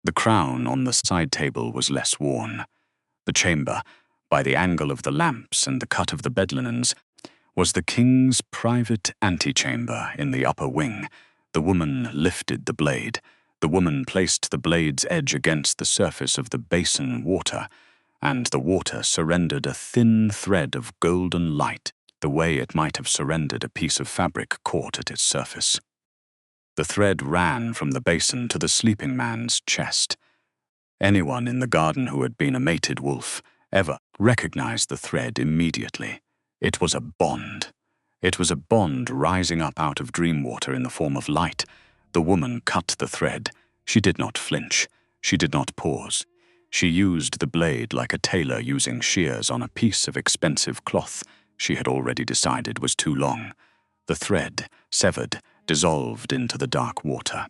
The crown on the side table was less worn. The chamber, by the angle of the lamps and the cut of the bed linens, was the king's private antechamber in the upper wing. The woman lifted the blade. The woman placed the blade's edge against the surface of the basin water, and the water surrendered a thin thread of golden light, the way it might have surrendered a piece of fabric caught at its surface. The thread ran from the basin to the sleeping man's chest. Anyone in the garden who had been a mated wolf ever recognized the thread immediately. It was a bond. It was a bond rising up out of dream water in the form of light. The woman cut the thread. She did not flinch. She did not pause. She used the blade like a tailor using shears on a piece of expensive cloth she had already decided was too long. The thread, severed, dissolved into the dark water.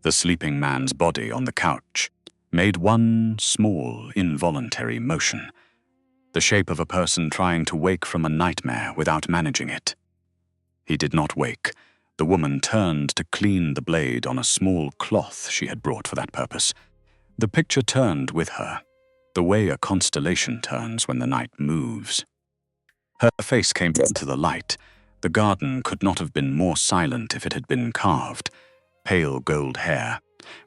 The sleeping man's body on the couch made one small, involuntary motion, the shape of a person trying to wake from a nightmare without managing it. He did not wake. The woman turned to clean the blade on a small cloth she had brought for that purpose. The picture turned with her, the way a constellation turns when the night moves. Her face came into the light. The garden could not have been more silent if it had been carved. Pale gold hair,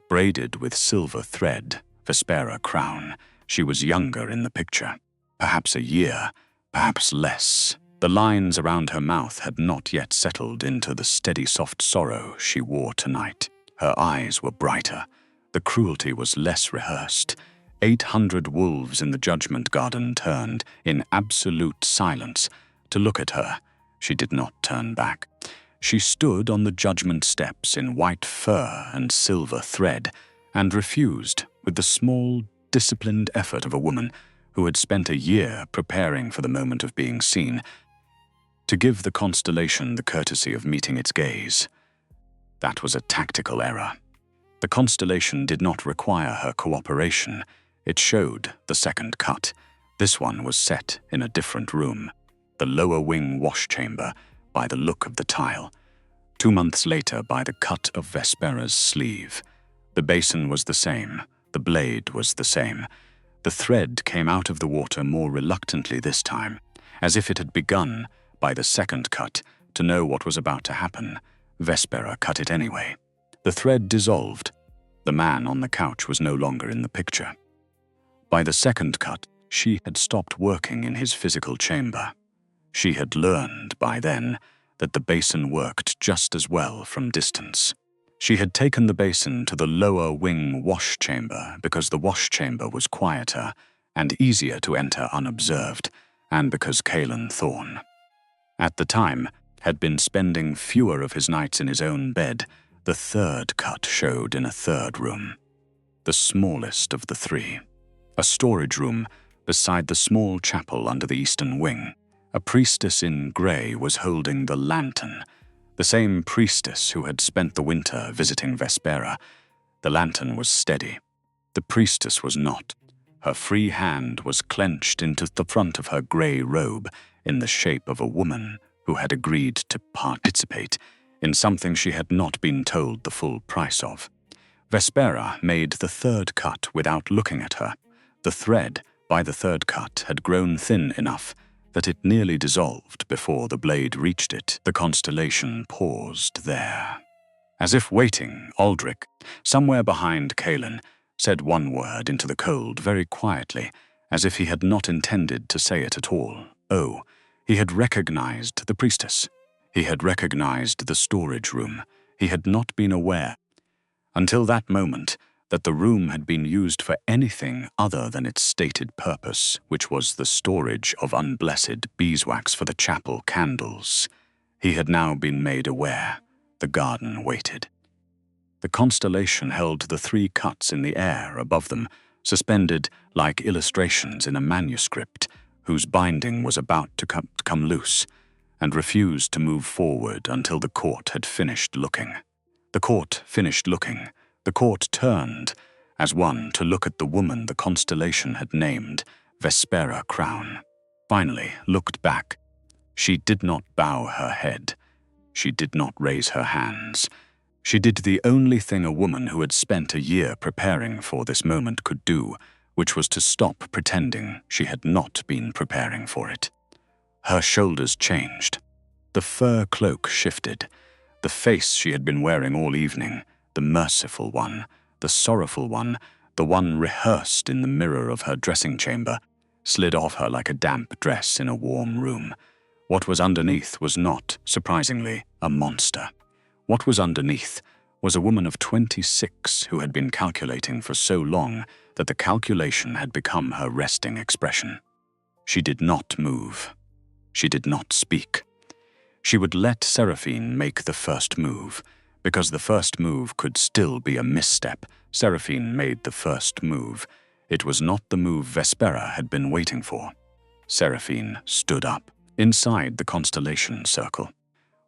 braided with silver thread, Vespera crown. She was younger in the picture. Perhaps a year, perhaps less. The lines around her mouth had not yet settled into the steady soft sorrow she wore tonight. Her eyes were brighter. The cruelty was less rehearsed. 800 wolves in the judgment garden turned, in absolute silence, to look at her. She did not turn back. She stood on the judgment steps in white fur and silver thread, and refused, with the small, disciplined effort of a woman who had spent a year preparing for the moment of being seen, to give the constellation the courtesy of meeting its gaze. That was a tactical error. The constellation did not require her cooperation. It showed the second cut. This one was set in a different room, the lower wing wash chamber, by the look of the tile. 2 months later, by the cut of Vespera's sleeve. The basin was the same. The blade was the same. The thread came out of the water more reluctantly this time, as if it had begun, by the second cut, to know what was about to happen. Vespera cut it anyway. The thread dissolved. The man on the couch was no longer in the picture. By the second cut, she had stopped working in his physical chamber. She had learned, by then, that the basin worked just as well from distance. She had taken the basin to the lower wing wash chamber because the wash chamber was quieter and easier to enter unobserved, and because Kaelin Thorne, at the time, had been spending fewer of his nights in his own bed. The third cut showed in a third room, the smallest of the three. A storage room beside the small chapel under the eastern wing. A priestess in grey was holding the lantern, the same priestess who had spent the winter visiting Vespera. The lantern was steady. The priestess was not. Her free hand was clenched into the front of her grey robe in the shape of a woman who had agreed to participate in something she had not been told the full price of. Vespera made the third cut without looking at her. The thread by the third cut had grown thin enough that it nearly dissolved before the blade reached it. The constellation paused there. As if waiting, Aldrich, somewhere behind Kaelin, said one word into the cold very quietly, as if he had not intended to say it at all. Oh, he had recognized the priestess. He had recognized the storage room. He had not been aware, until that moment, that the room had been used for anything other than its stated purpose, which was the storage of unblessed beeswax for the chapel candles. He had now been made aware. The garden waited. The constellation held the 3 cuts in the air above them, suspended like illustrations in a manuscript whose binding was about to come loose, and refused to move forward until the court had finished looking. The court finished looking. The court turned, as one to look at the woman the constellation had named Vespera Crown. Finally looked back. She did not bow her head. She did not raise her hands. She did the only thing a woman who had spent a year preparing for this moment could do, which was to stop pretending she had not been preparing for it. Her shoulders changed. The fur cloak shifted. The face she had been wearing all evening, the merciful one, the sorrowful one, the one rehearsed in the mirror of her dressing chamber, slid off her like a damp dress in a warm room. What was underneath was not, surprisingly, a monster. What was underneath was a woman of 26 who had been calculating for so long that the calculation had become her resting expression. She did not move. She did not speak. She would let Seraphine make the first move. Because the first move could still be a misstep, Seraphine made the first move. It was not the move Vespera had been waiting for. Seraphine stood up, inside the constellation circle,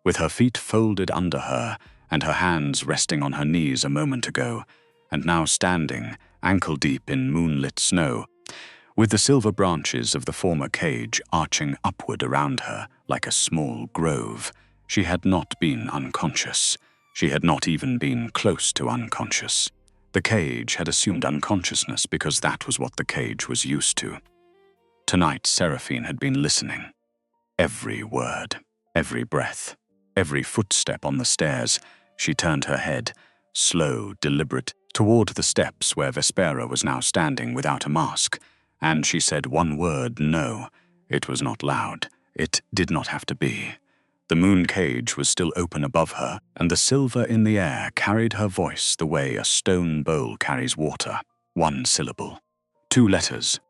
with her feet folded under her and her hands resting on her knees a moment ago, and now standing, ankle-deep in moonlit snow, with the silver branches of the former cage arching upward around her like a small grove. She had not been unconscious. She had not even been close to unconscious. The cage had assumed unconsciousness because that was what the cage was used to. Tonight, Seraphine had been listening. Every word, every breath, every footstep on the stairs. She turned her head, slow, deliberate, toward the steps where Vespera was now standing without a mask, and she said one word, no. It was not loud. It did not have to be. The moon cage was still open above her, and the silver in the air carried her voice the way a stone bowl carries water. 1 syllable. 2 letters.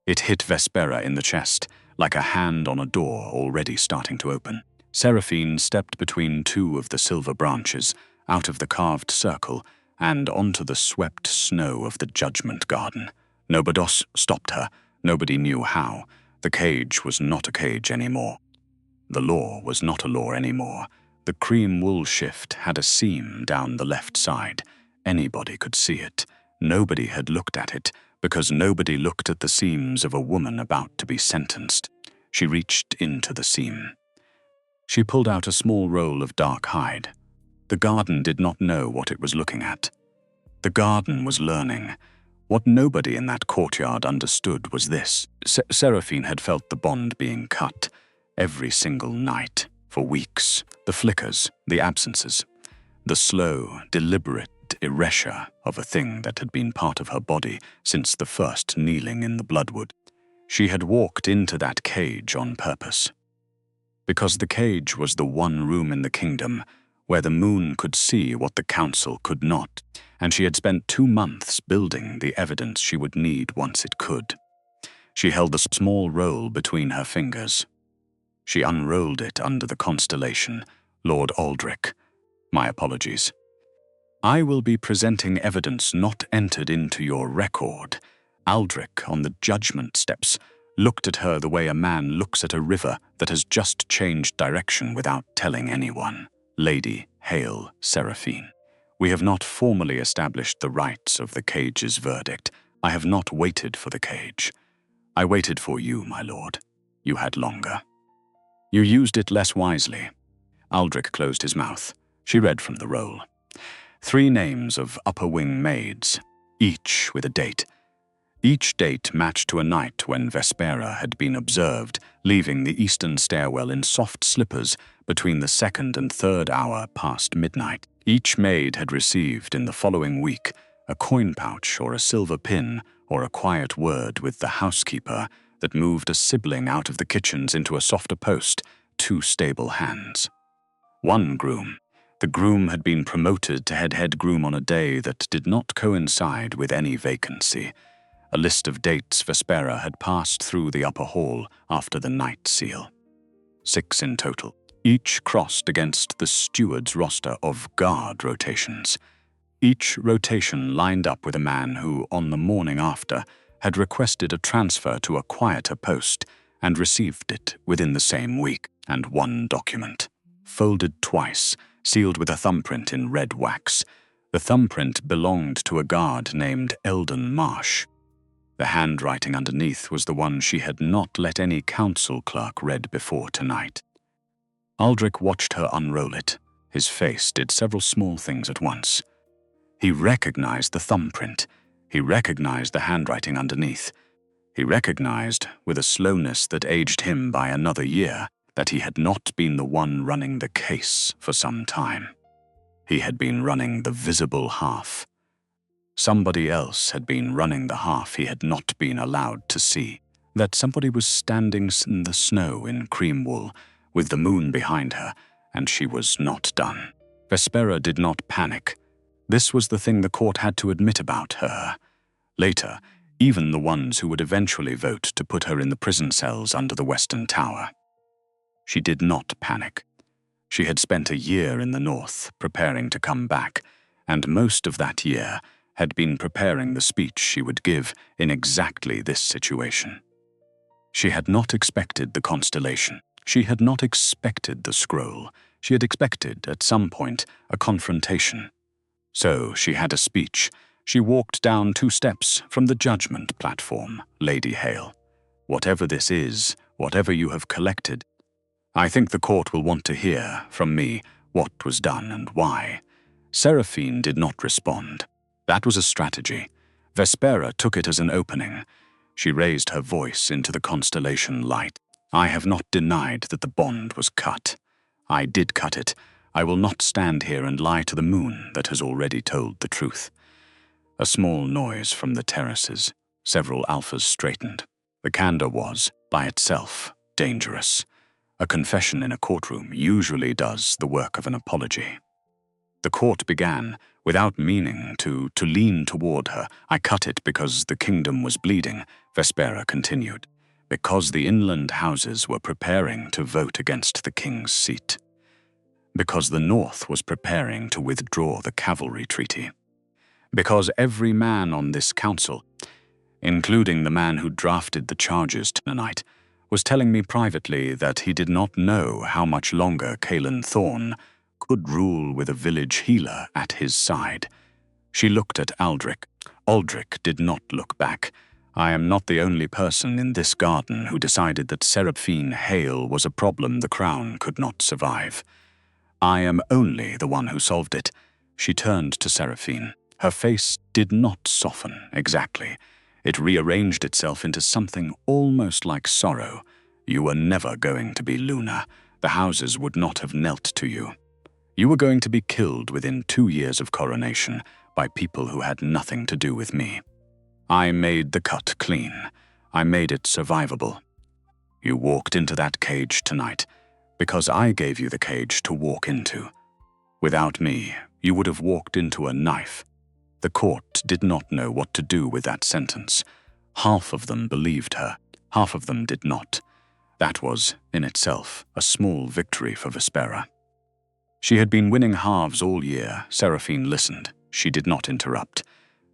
It hit Vespera in the chest, like a hand on a door already starting to open. Seraphine stepped between 2 of the silver branches, out of the carved circle, and onto the swept snow of the judgment garden. Nobody stopped her. Nobody knew how. The cage was not a cage anymore. The law was not a law anymore. The cream wool shift had a seam down the left side. Anybody could see it. Nobody had looked at it, because nobody looked at the seams of a woman about to be sentenced. She reached into the seam. She pulled out a small roll of dark hide. The garden did not know what it was looking at. The garden was learning. What nobody in that courtyard understood was this. Seraphine had felt the bond being cut every single night for weeks. The flickers, the absences, the slow, deliberate erasure of a thing that had been part of her body since the first kneeling in the bloodwood. She had walked into that cage on purpose. Because the cage was the one room in the kingdom where the moon could see what the council could not, and she had spent 2 months building the evidence she would need once it could. She held the small roll between her fingers. She unrolled it under the constellation, Lord Aldrich. My apologies. I will be presenting evidence not entered into your record. Aldrich, on the judgment steps, looked at her the way a man looks at a river that has just changed direction without telling anyone. Lady Hale, Seraphine. We have not formally established the rights of the cage's verdict. I have not waited for the cage. I waited for you, my lord. You had longer. You used it less wisely. Aldrich closed his mouth. She read from the roll. 3 names of upper wing maids, each with a date. Each date matched to a night when Vespera had been observed, leaving the eastern stairwell in soft slippers between the 2nd and 3rd hour past midnight. Each maid had received in the following week a coin pouch or a silver pin or a quiet word with the housekeeper that moved a sibling out of the kitchens into a softer post, 2 stable hands. 1 groom. The groom had been promoted to head groom on a day that did not coincide with any vacancy. A list of dates Vespera had passed through the upper hall after the night seal. 6 in total. Each crossed against the steward's roster of guard rotations. Each rotation lined up with a man who, on the morning after, had requested a transfer to a quieter post and received it within the same week. And one document, folded twice, sealed with a thumbprint in red wax. The thumbprint belonged to a guard named Eldon Marsh. The handwriting underneath was the one she had not let any council clerk read before tonight. Aldrich watched her unroll it. His face did several small things at once. He recognized the thumbprint. He recognized the handwriting underneath. He recognized, with a slowness that aged him by another year, that he had not been the one running the case for some time. He had been running the visible half. Somebody else had been running the half he had not been allowed to see. That somebody was standing in the snow in cream wool, with the moon behind her, and she was not done. Vespera did not panic. This was the thing the court had to admit about her. Later, even the ones who would eventually vote to put her in the prison cells under the Western Tower. She did not panic. She had spent a year in the north preparing to come back, and most of that year had been preparing the speech she would give in exactly this situation. She had not expected the constellation. She had not expected the scroll. She had expected, at some point, a confrontation. So she had a speech. She walked down 2 steps from the judgment platform, Lady Hale. Whatever this is, whatever you have collected, I think the court will want to hear from me what was done and why. Seraphine did not respond. That was a strategy. Vespera took it as an opening. She raised her voice into the constellation light. I have not denied that the bond was cut. I did cut it. I will not stand here and lie to the moon that has already told the truth. A small noise from the terraces. Several alphas straightened. The candor was, by itself, dangerous. A confession in a courtroom usually does the work of an apology. The court began, without meaning to lean toward her. I cut it because the kingdom was bleeding, Vespera continued, because the inland houses were preparing to vote against the king's seat, because the north was preparing to withdraw the cavalry treaty, because every man on this council, including the man who drafted the charges tonight, was telling me privately that he did not know how much longer Caelan Thorne could rule with a village healer at his side. She looked at Aldrich. Aldrich did not look back. I am not the only person in this garden who decided that Seraphine Hale was a problem the crown could not survive. I am only the one who solved it. She turned to Seraphine. Her face did not soften exactly. It rearranged itself into something almost like sorrow. You were never going to be Luna. The houses would not have knelt to you. You were going to be killed within 2 years of coronation by people who had nothing to do with me. I made the cut clean. I made it survivable. You walked into that cage tonight because I gave you the cage to walk into. Without me, you would have walked into a knife. The court did not know what to do with that sentence. Half of them believed her, half of them did not. That was, in itself, a small victory for Vespera. She had been winning halves all year. Seraphine listened. She did not interrupt.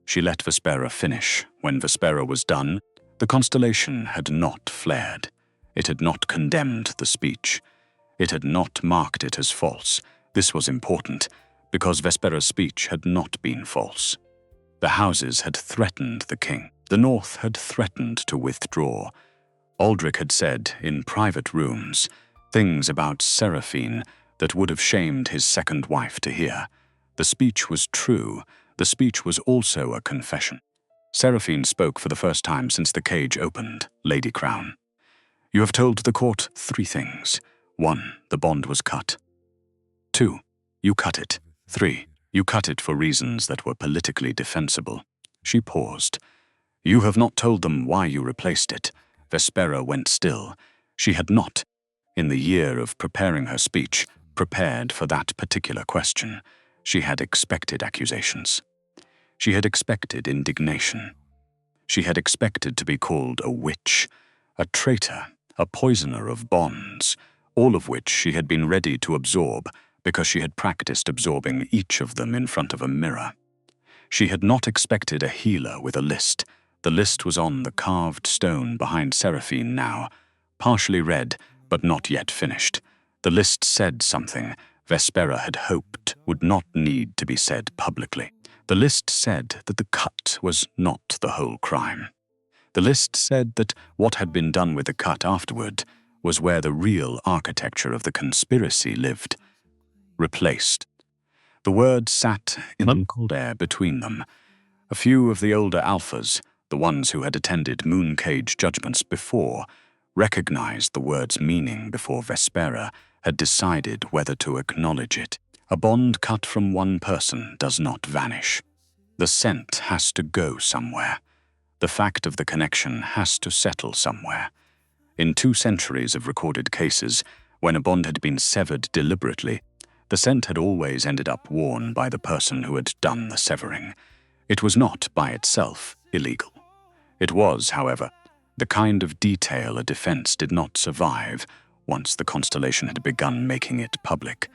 She let Vespera finish. When Vespera was done, the constellation had not flared. It had not condemned the speech. It had not marked it as false. This was important, because Vespera's speech had not been false. The houses had threatened the king. The north had threatened to withdraw. Aldrich had said, in private rooms, things about Seraphine that would have shamed his second wife to hear. The speech was true. The speech was also a confession. Seraphine spoke for the first time since the cage opened, Lady Crown. You have told the court 3 things. 1, the bond was cut. 2, you cut it. 3, you cut it for reasons that were politically defensible. She paused. You have not told them why you replaced it. Vespera went still. She had not, in the year of preparing her speech, prepared for that particular question. She had expected accusations. She had expected indignation. She had expected to be called a witch, a traitor, a poisoner of bonds. all of which she had been ready to absorb because she had practiced absorbing each of them in front of a mirror. She had not expected a healer with a list. The list was on the carved stone behind Seraphine now, partially read but not yet finished. The list said something Vespera had hoped would not need to be said publicly. The list said that the cut was not the whole crime. The list said that what had been done with the cut afterward was where the real architecture of the conspiracy lived. Replaced. The word sat in the cold air between them. A few of the older alphas, the ones who had attended Mooncage judgments before, recognized the word's meaning before Vespera had decided whether to acknowledge it. A bond cut from one person does not vanish. The scent has to go somewhere. The fact of the connection has to settle somewhere. In 2 centuries of recorded cases, when a bond had been severed deliberately, the scent had always ended up worn by the person who had done the severing. It was not, by itself, illegal. It was, however, the kind of detail a defense did not survive once the constellation had begun making it public.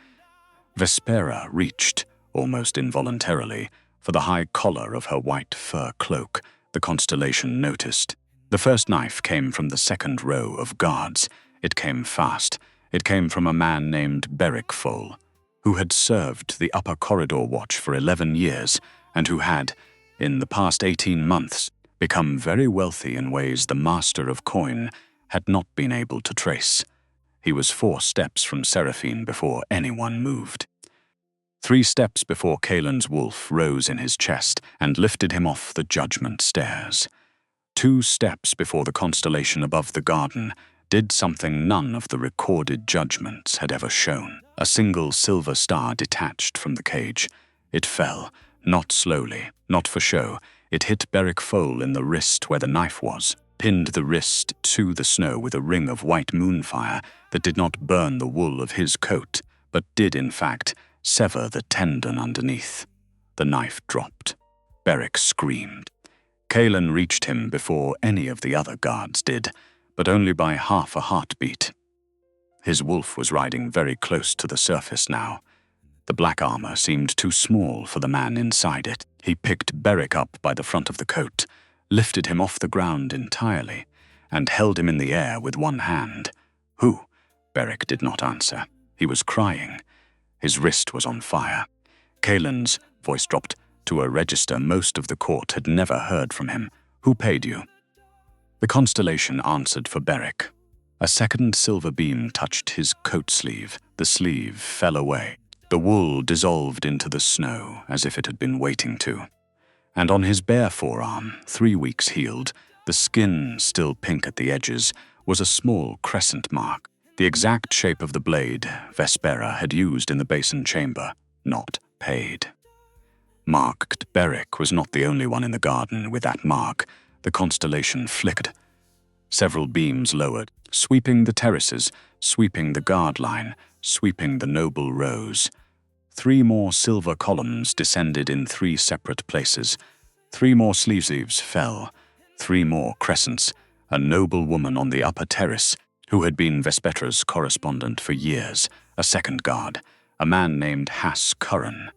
Vespera reached, almost involuntarily, for the high collar of her white fur cloak. The constellation noticed. The first knife came from the second row of guards. It came fast. It came from a man named Betrayal, who had served the upper corridor watch for 11 years and who had, in the past 18 months, become very wealthy in ways the master of coin had not been able to trace. He was 4 steps from Seraphine before anyone moved. 3 steps before Kaelin's wolf rose in his chest and lifted him off the judgment stairs. 2 steps before the constellation above the garden did something none of the recorded judgments had ever shown. A single silver star detached from the cage. It fell, not slowly, not for show. It hit Betrayal in the wrist where the knife was, pinned the wrist to the snow with a ring of white moonfire that did not burn the wool of his coat, but did, in fact, sever the tendon underneath. The knife dropped. Beric screamed. Kaelin reached him before any of the other guards did, but only by half a heartbeat. His wolf was riding very close to the surface now. The black armor seemed too small for the man inside it. He picked Beric up by the front of the coat, lifted him off the ground entirely, and held him in the air with one hand. Who? Beric did not answer. He was crying. His wrist was on fire. Kaelin's voice dropped to a register most of the court had never heard from him. Who paid you? The constellation answered for Beric. A second silver beam touched his coat sleeve. The sleeve fell away. The wool dissolved into the snow as if it had been waiting to. And on his bare forearm, 3 weeks healed, the skin still pink at the edges, was a small crescent mark. The exact shape of the blade Vespera had used in the basin chamber, not paid. Marked Beric was not the only one in the garden with that mark. The constellation flickered. Several beams lowered, sweeping the terraces, sweeping the guard line, sweeping the noble rows. 3 more silver columns descended in 3 separate places. 3 more sleeves fell. 3 more crescents. A noble woman on the upper terrace, who had been Vespera's correspondent for years, a second guard, a man named Has Curran,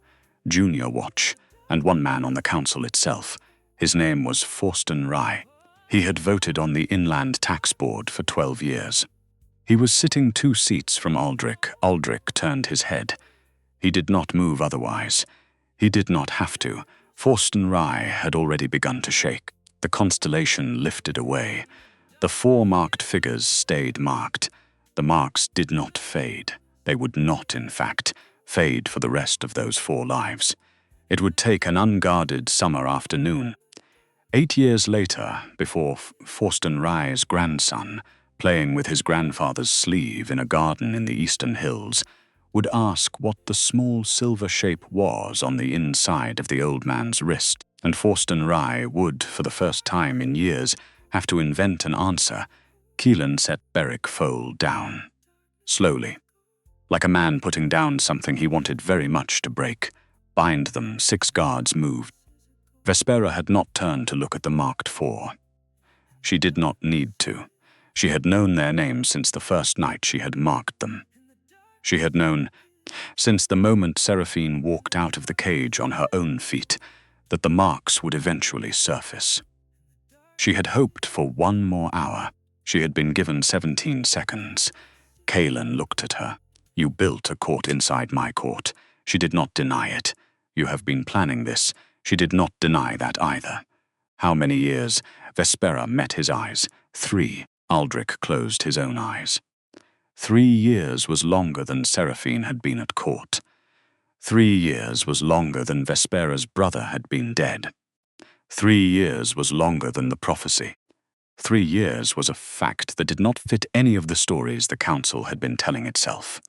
junior watch, and 1 man on the council itself. His name was Forsten Rye. He had voted on the Inland Tax Board for 12 years. He was sitting 2 seats from Aldrich. Aldrich turned his head. He did not move otherwise. He did not have to. Forsten Rye had already begun to shake. The constellation lifted away. The 4 marked figures stayed marked. The marks did not fade. They would not, in fact, fade for the rest of those 4 lives. It would take an unguarded summer afternoon. 8 years later, before Forsten Rye's grandson, playing with his grandfather's sleeve in a garden in the eastern hills, would ask what the small silver shape was on the inside of the old man's wrist, and Forsten Rye would, for the first time in years, have to invent an answer, Kaelin set Betrayal down. Slowly, like a man putting down something he wanted very much to break. Behind them, 6 guards moved. Vespera had not turned to look at the marked 4. She did not need to. She had known their names since the first night she had marked them. She had known, since the moment Seraphine walked out of the cage on her own feet, that the marks would eventually surface. She had hoped for one more hour. She had been given 17 seconds. Kaelin looked at her. "You built a court inside my court." She did not deny it. "You have been planning this." She did not deny that either. How many years? Vespera met his eyes. 3. Aldrich closed his own eyes. 3 years was longer than Seraphine had been at court. 3 years was longer than Vespera's brother had been dead. 3 years was longer than the prophecy. 3 years was a fact that did not fit any of the stories the council had been telling itself.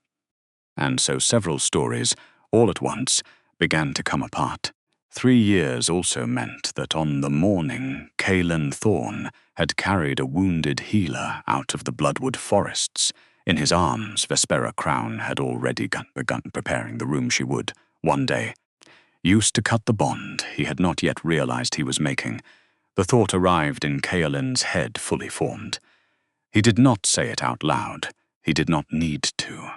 And so several stories, all at once, began to come apart. 3 years also meant that on the morning Kaelin Thorne had carried a wounded healer out of the Bloodwood forests. In his arms, Vespera Crown had already begun preparing the room she would, one day, use to cut the bond he had not yet realized he was making. The thought arrived in Kaelin's head fully formed. He did not say it out loud. He did not need to.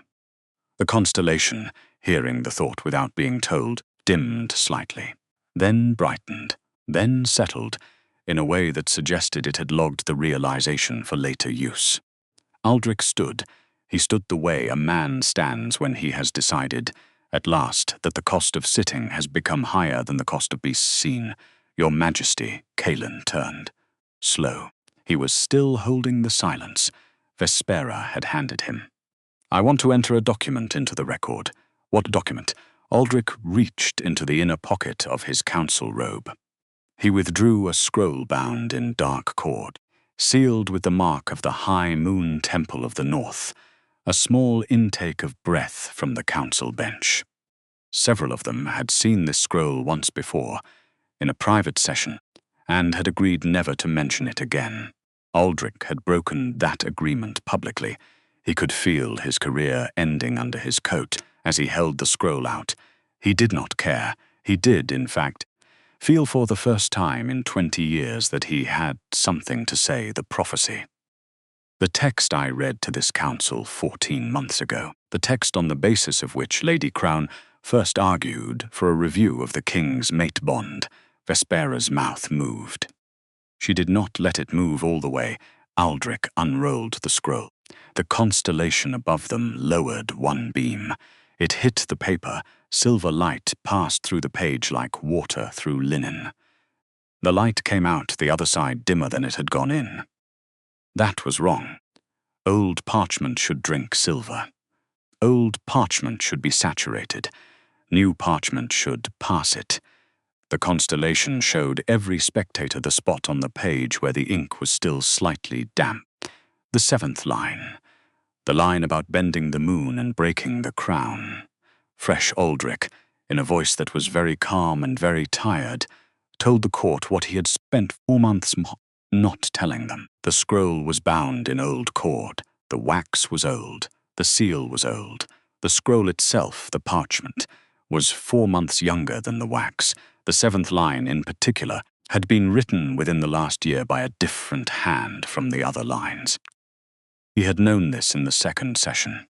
The constellation, hearing the thought without being told, dimmed slightly, then brightened, then settled, in a way that suggested it had logged the realization for later use. Aldrich stood. He stood the way a man stands when he has decided, at last, that the cost of sitting has become higher than the cost of being seen. "Your Majesty," Kaelin turned. Slow. He was still holding the silence Vespera had handed him. "I want to enter a document into the record." "What document?" Aldrich reached into the inner pocket of his council robe. He withdrew a scroll bound in dark cord, sealed with the mark of the High Moon Temple of the North, a small intake of breath from the council bench. Several of them had seen this scroll once before, in a private session, and had agreed never to mention it again. Aldrich had broken that agreement publicly. He could feel his career ending under his coat as he held the scroll out. He did not care. He did, in fact, feel for the first time in 20 years that he had something to say, the prophecy. The text I read to this council 14 months ago, the text on the basis of which Lady Crown first argued for a review of the king's mate bond. Vespera's mouth moved. She did not let it move all the way. Aldrich unrolled the scroll. The constellation above them lowered one beam. It hit the paper. Silver light passed through the page like water through linen. The light came out the other side dimmer than it had gone in. That was wrong. Old parchment should drink silver. Old parchment should be saturated. New parchment should pass it. The constellation showed every spectator the spot on the page where the ink was still slightly damp. The 7th line. The line about bending the moon and breaking the crown. Fresh Aldrich, in a voice that was very calm and very tired, told the court what he had spent 4 months not telling them. The scroll was bound in old cord. The wax was old. The seal was old. The scroll itself, the parchment, was 4 months younger than the wax. The 7th line, in particular, had been written within the last year by a different hand from the other lines. He had known this in the 2nd session.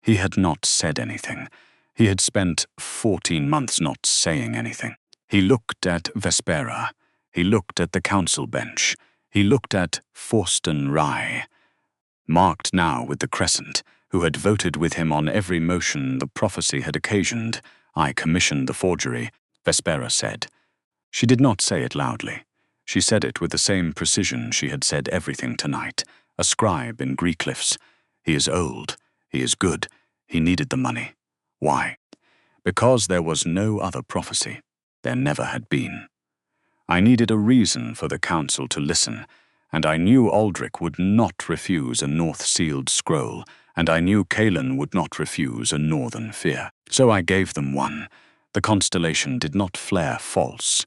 He had not said anything. He had spent 14 months not saying anything. He looked at Vespera. He looked at the council bench. He looked at Forsten Rye, marked now with the crescent, who had voted with him on every motion the prophecy had occasioned. "I commissioned the forgery," Vespera said. She did not say it loudly. She said it with the same precision she had said everything tonight. A scribe in Greecliffs. "He is old. He is good. He needed the money." Why? Because there was no other prophecy. There never had been. I needed a reason for the council to listen, and I knew Aldrich would not refuse a north-sealed scroll, and I knew Kaelin would not refuse a northern fear. So I gave them one. The constellation did not flare false.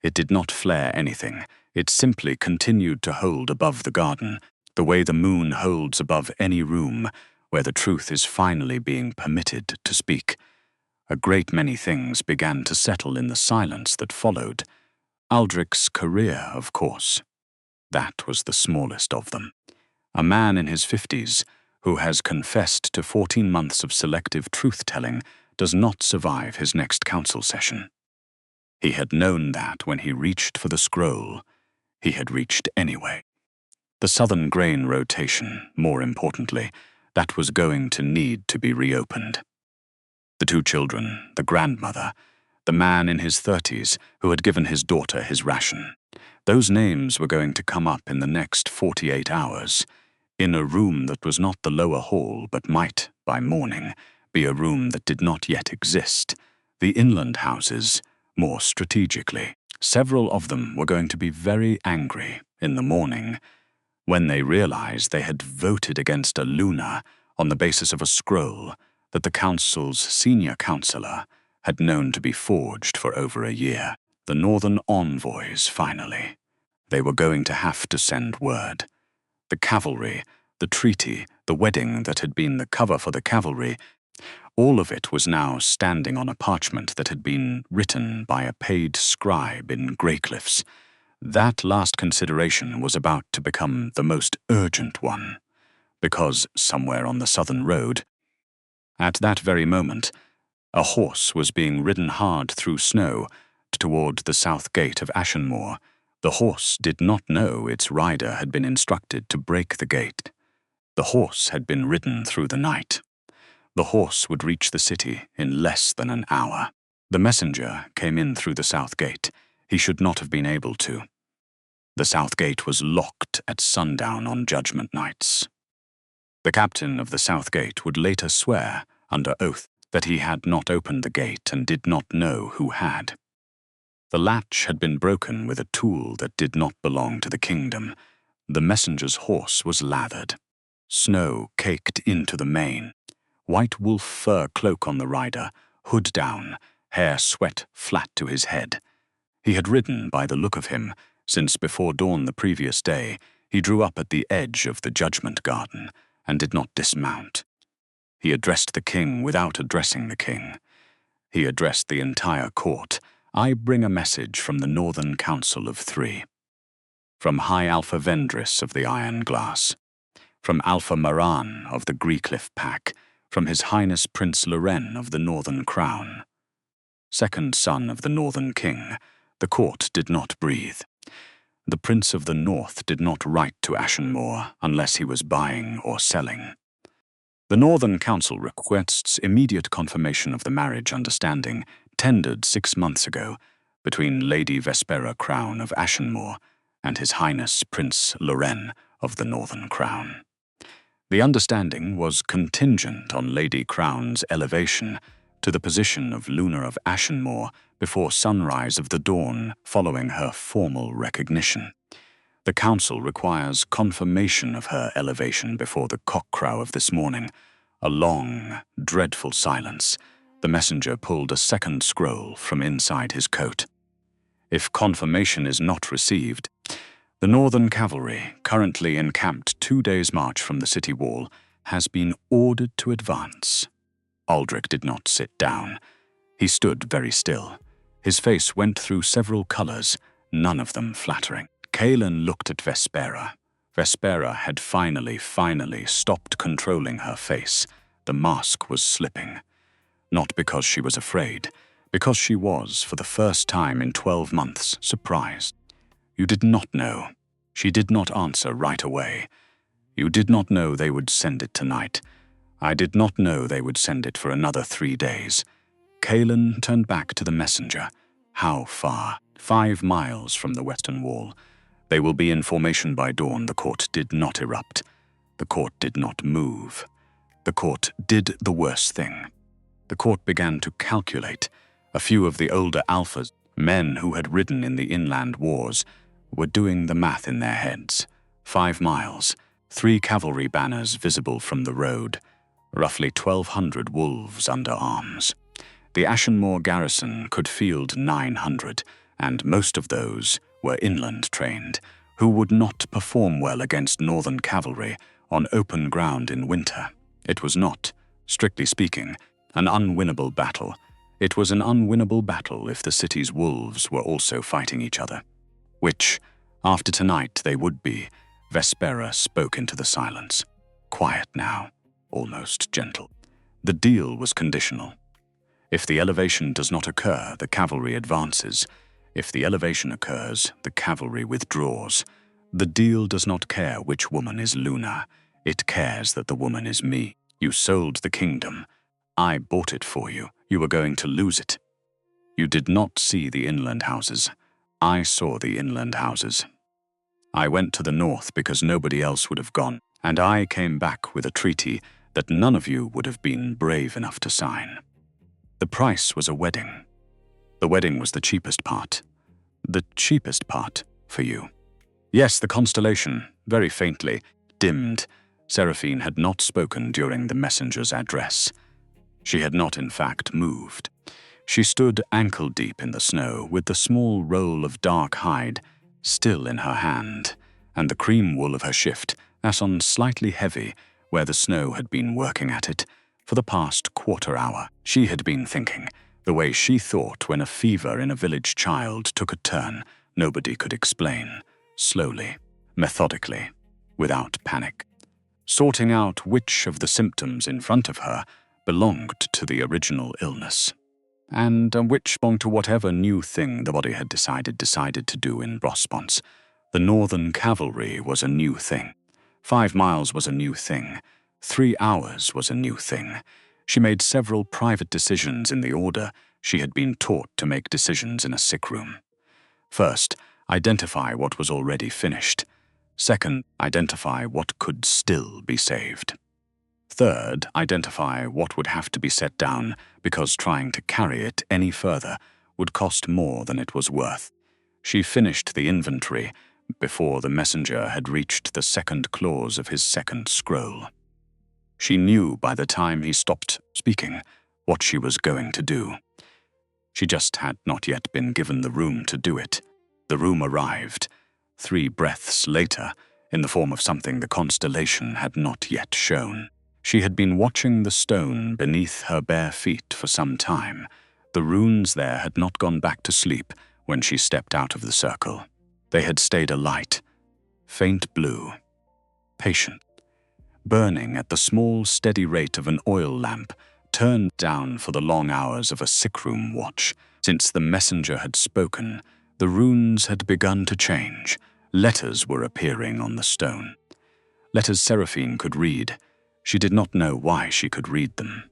It did not flare anything. It simply continued to hold above the garden, the way the moon holds above any room where the truth is finally being permitted to speak. A great many things began to settle in the silence that followed. Aldrich's career, of course. That was the smallest of them. A man in his 50s who has confessed to 14 months of selective truth-telling does not survive his next council session. He had known that when he reached for the scroll, he had reached anyway. The southern grain rotation, more importantly, that was going to need to be reopened. The two children, the grandmother, the man in his 30s who had given his daughter his ration. Those names were going to come up in the next 48 hours, in a room that was not the lower hall but might, by morning, be a room that did not yet exist, the inland houses, more strategically. Several of them were going to be very angry in the morning when they realized they had voted against a Luna on the basis of a scroll that the council's senior councillor had known to be forged for over a year. The northern envoys, finally. They were going to have to send word. The cavalry, the treaty, the wedding that had been the cover for the cavalry, all of it was now standing on a parchment that had been written by a paid scribe in Greycliffs. That last consideration was about to become the most urgent one, because somewhere on the southern road, at that very moment, a horse was being ridden hard through snow toward the south gate of Ashenmoor. The horse did not know its rider had been instructed to break the gate. The horse had been ridden through the night. The horse would reach the city in less than an hour. The messenger came in through the south gate. He should not have been able to. The south gate was locked at sundown on judgment nights. The captain of the south gate would later swear, under oath, that he had not opened the gate and did not know who had. The latch had been broken with a tool that did not belong to the kingdom. The messenger's horse was lathered. Snow caked into the mane. White wolf fur cloak on the rider, hood down, hair sweat flat to his head. He had ridden, by the look of him, since before dawn the previous day. He drew up at the edge of the judgment garden and did not dismount. He addressed the king without addressing the king. He addressed the entire court. I bring a message from the Northern Council of Three. From High Alpha Vendris of the Iron Glass. From Alpha Maran of the Greycliff Pack. From His Highness Prince Loren of the Northern Crown. Second son of the Northern King, the court did not breathe. The Prince of the North did not write to Ashenmoor unless he was buying or selling. The Northern Council requests immediate confirmation of the marriage understanding tendered 6 months ago between Lady Vespera Crown of Ashenmoor and His Highness Prince Loren of the Northern Crown. The understanding was contingent on Lady Crown's elevation to the position of Lunar of Ashenmoor before sunrise of the dawn following her formal recognition. The council requires confirmation of her elevation before the cockcrow of this morning. A long, dreadful silence. The messenger pulled a second scroll from inside his coat. If confirmation is not received, the Northern Cavalry, currently encamped 2 days' march from the city wall, has been ordered to advance. Aldrich did not sit down. He stood very still. His face went through several colors, none of them flattering. Kaelin looked at Vespera. Vespera had finally stopped controlling her face. The mask was slipping. Not because she was afraid, because she was, for the first time in 12 months, surprised. You did not know. She did not answer right away. You did not know they would send it tonight. I did not know they would send it for another 3 days. Kaelin turned back to the messenger. How far? 5 miles from the western wall. They will be in formation by dawn. The court did not erupt. The court did not move. The court did the worst thing. The court began to calculate. A few of the older alphas, men who had ridden in the inland wars, were doing the math in their heads. 5 miles, 3 cavalry banners visible from the road, roughly 1,200 wolves under arms. The Ashenmoor garrison could field 900, and most of those were inland trained, who would not perform well against northern cavalry on open ground in winter. It was not, strictly speaking, an unwinnable battle. It was an unwinnable battle if the city's wolves were also fighting each other. Which, after tonight, they would be. Vespera spoke into the silence. Quiet now, almost gentle. The deal was conditional. If the elevation does not occur, the cavalry advances. If the elevation occurs, the cavalry withdraws. The deal does not care which woman is Luna. It cares that the woman is me. You sold the kingdom. I bought it for you. You were going to lose it. You did not see the inland houses. I saw the inland houses. I went to the north because nobody else would have gone, and I came back with a treaty that none of you would have been brave enough to sign. The price was a wedding. The wedding was the cheapest part. The cheapest part for you. Yes, the constellation, very faintly, dimmed. Seraphine had not spoken during the messenger's address. She had not, in fact, moved. She stood ankle-deep in the snow with the small roll of dark hide still in her hand, and the cream wool of her shift as on slightly heavy where the snow had been working at it for the past quarter hour. She had been thinking, the way she thought when a fever in a village child took a turn nobody could explain, slowly, methodically, without panic, sorting out which of the symptoms in front of her belonged to the original illness, and which belonged to whatever new thing the body had decided to do in response. The northern cavalry was a new thing. 5 miles was a new thing. 3 hours was a new thing. She made several private decisions in the order she had been taught to make decisions in a sick room. First, identify what was already finished. Second, identify what could still be saved. Third, identify what would have to be set down because trying to carry it any further would cost more than it was worth. She finished the inventory before the messenger had reached the second clause of his second scroll. She knew by the time he stopped speaking what she was going to do. She just had not yet been given the room to do it. The room arrived, 3 breaths later, in the form of something the constellation had not yet shown. She had been watching the stone beneath her bare feet for some time. The runes there had not gone back to sleep when she stepped out of the circle. They had stayed alight, faint blue, patient, burning at the small, steady rate of an oil lamp turned down for the long hours of a sick-room watch. Since the messenger had spoken, the runes had begun to change. Letters were appearing on the stone. Letters Seraphine could read. She did not know why she could read them.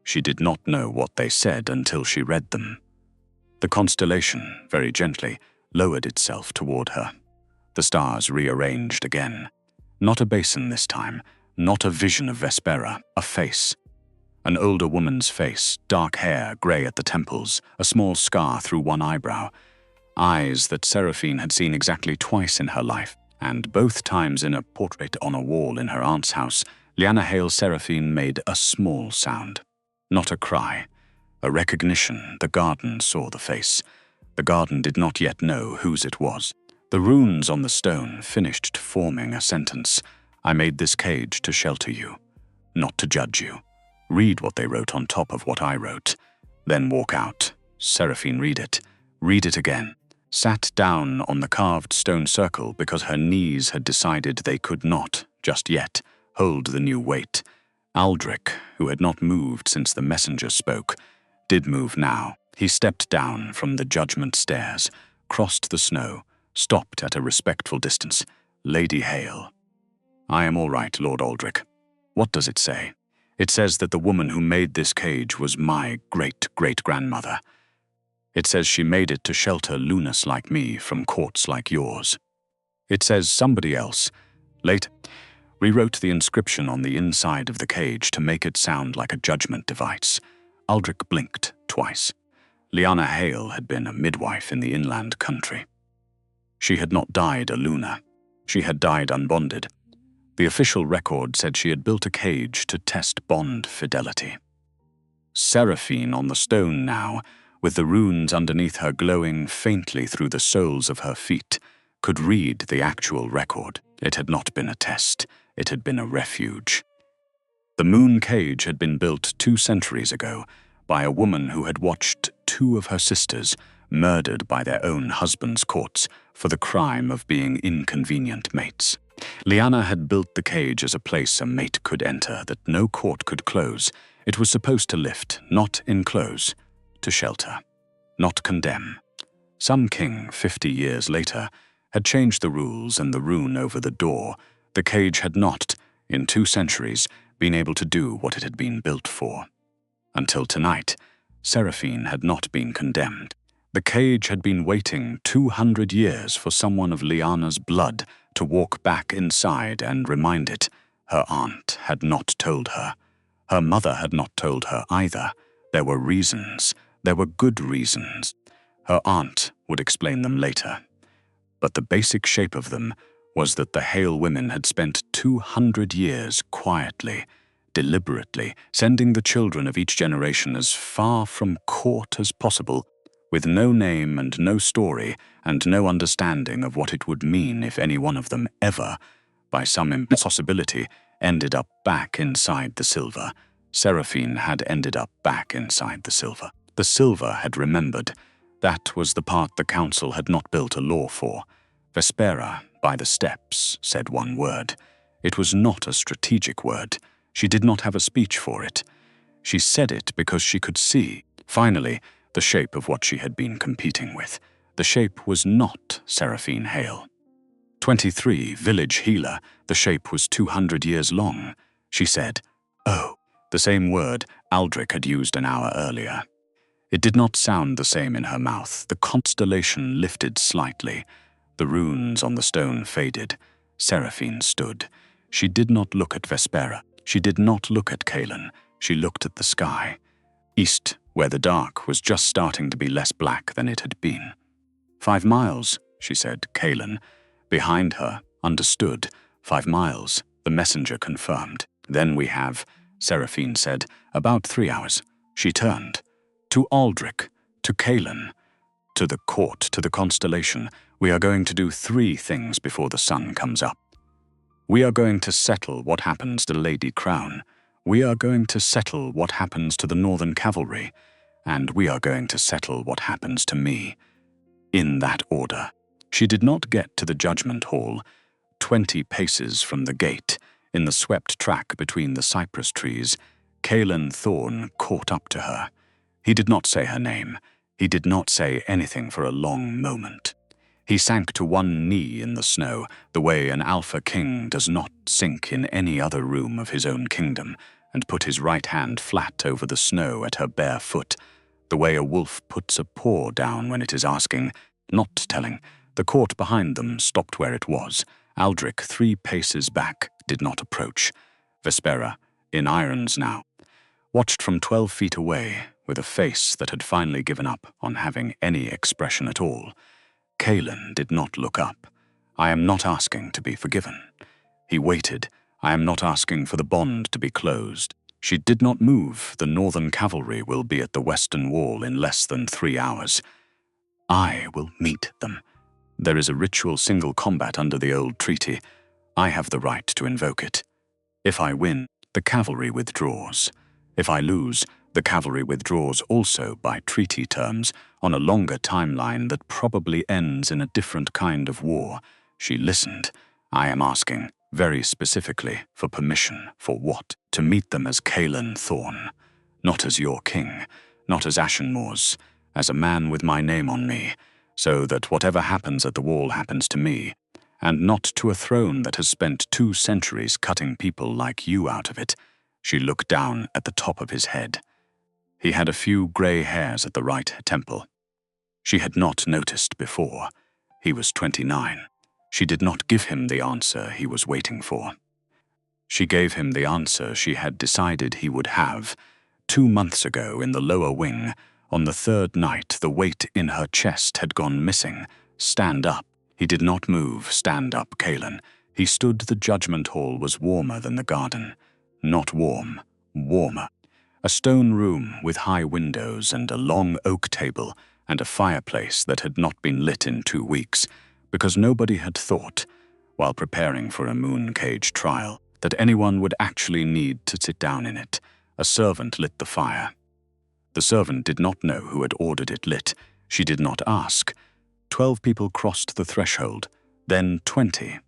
She did not know what they said until she read them. The constellation, very gently, lowered itself toward her. The stars rearranged again. Not a basin this time, not a vision of Vespera, a face. An older woman's face, dark hair, grey at the temples, a small scar through one eyebrow. Eyes that Seraphine had seen exactly twice in her life, and both times in a portrait on a wall in her aunt's house. Hale Seraphine made a small sound. Not a cry. A recognition. The garden saw the face. The garden did not yet know whose it was. The runes on the stone finished forming a sentence. I made this cage to shelter you, not to judge you. Read what they wrote on top of what I wrote. Then walk out. Seraphine read it. Read it again. Sat down on the carved stone circle because her knees had decided they could not, just yet, hold the new weight. Aldrich, who had not moved since the messenger spoke, did move now. He stepped down from the judgment stairs, crossed the snow, stopped at a respectful distance. Lady Hale. I am all right, Lord Aldrich. What does it say? It says that the woman who made this cage was my great-great-grandmother. It says she made it to shelter Lunas like me from courts like yours. It says somebody else, later, rewrote the inscription on the inside of the cage to make it sound like a judgment device. Aldrich blinked twice. Hale had been a midwife in the inland country. She had not died a Luna. She had died unbonded. The official record said she had built a cage to test bond fidelity. Seraphine on the stone now, with the runes underneath her glowing faintly through the soles of her feet, could read the actual record. It had not been a test. It had been a refuge. The moon cage had been built 2 centuries ago by a woman who had watched 2 of her sisters murdered by their own husbands' courts for the crime of being inconvenient mates. Lyanna had built the cage as a place a mate could enter that no court could close. It was supposed to lift, not enclose, to shelter, not condemn. Some king, 50 years later, had changed the rules and the rune over the door. The cage had not, in 2 centuries, been able to do what it had been built for. Until tonight, Seraphine had not been condemned. The cage had been waiting 200 years for someone of Lyanna's blood to walk back inside and remind it. Her aunt had not told her. Her mother had not told her either. There were reasons. There were good reasons. Her aunt would explain them later. But the basic shape of them was that the Hale women had spent 200 years quietly, deliberately, sending the children of each generation as far from court as possible, with no name and no story and no understanding of what it would mean if any one of them ever, by some impossibility, ended up back inside the silver. Seraphine had ended up back inside the silver. The silver had remembered. That was the part the council had not built a law for. Vespera, by the steps, said one word. It was not a strategic word. She did not have a speech for it. She said it because she could see, finally, the shape of what she had been competing with. The shape was not Seraphine Hale. 23, village healer, the shape was 200 years long. She said, "Oh," the same word Aldrich had used an hour earlier. It did not sound the same in her mouth. The constellation lifted slightly. The runes on the stone faded. Seraphine stood. She did not look at Vespera. She did not look at Kaelin. She looked at the sky. East, where the dark was just starting to be less black than it had been. 5 miles, she said, Kaelin. Behind her, understood. 5 miles, the messenger confirmed. Then we have, Seraphine said, about 3 hours. She turned. To Aldrich, to Kaelin, to the court, to the constellation. We are going to do 3 things before the sun comes up. We are going to settle what happens to Lady Crown. We are going to settle what happens to the Northern Cavalry. And we are going to settle what happens to me. In that order. She did not get to the judgment hall, 20 paces from the gate, in the swept track between the cypress trees. Kaelin Thorne caught up to her. He did not say her name. He did not say anything for a long moment. He sank to one knee in the snow, the way an AlphaKing does not sink in any other room of his own kingdom, and put his right hand flat over the snow at her bare foot, the way a wolf puts a paw down when it is asking, not telling. The court behind them stopped where it was. Aldrich, 3 paces back, did not approach. Vespera, in irons now, watched from 12 feet away, with a face that had finally given up on having any expression at all. Kaelin did not look up. I am not asking to be forgiven. He waited. I am not asking for the bond to be closed. She did not move. The Northern Cavalry will be at the Western Wall in less than 3 hours. I will meet them. There is a ritual single combat under the old treaty. I have the right to invoke it. If I win, the cavalry withdraws. If I lose, the cavalry withdraws also by treaty terms on a longer timeline that probably ends in a different kind of war. She listened. I am asking, very specifically, for permission. For what? To meet them as Kaelin Thorne. Not as your king, not as Ashenmoor's, as a man with my name on me, so that whatever happens at the wall happens to me, and not to a throne that has spent 2 centuries cutting people like you out of it. She looked down at the top of his head. He had a few grey hairs at the right temple. She had not noticed before. He was 29. She did not give him the answer he was waiting for. She gave him the answer she had decided he would have. 2 months ago in the lower wing, on the 3rd night, the weight in her chest had gone missing. Stand up. He did not move. Stand up, Kaelin. He stood. The judgment hall was warmer than the garden. Not warm, warmer. A stone room with high windows and a long oak table and a fireplace that had not been lit in 2 weeks, because nobody had thought, while preparing for a mooncage trial, that anyone would actually need to sit down in it. A servant lit the fire. The servant did not know who had ordered it lit. She did not ask. 12 people crossed the threshold, then 20.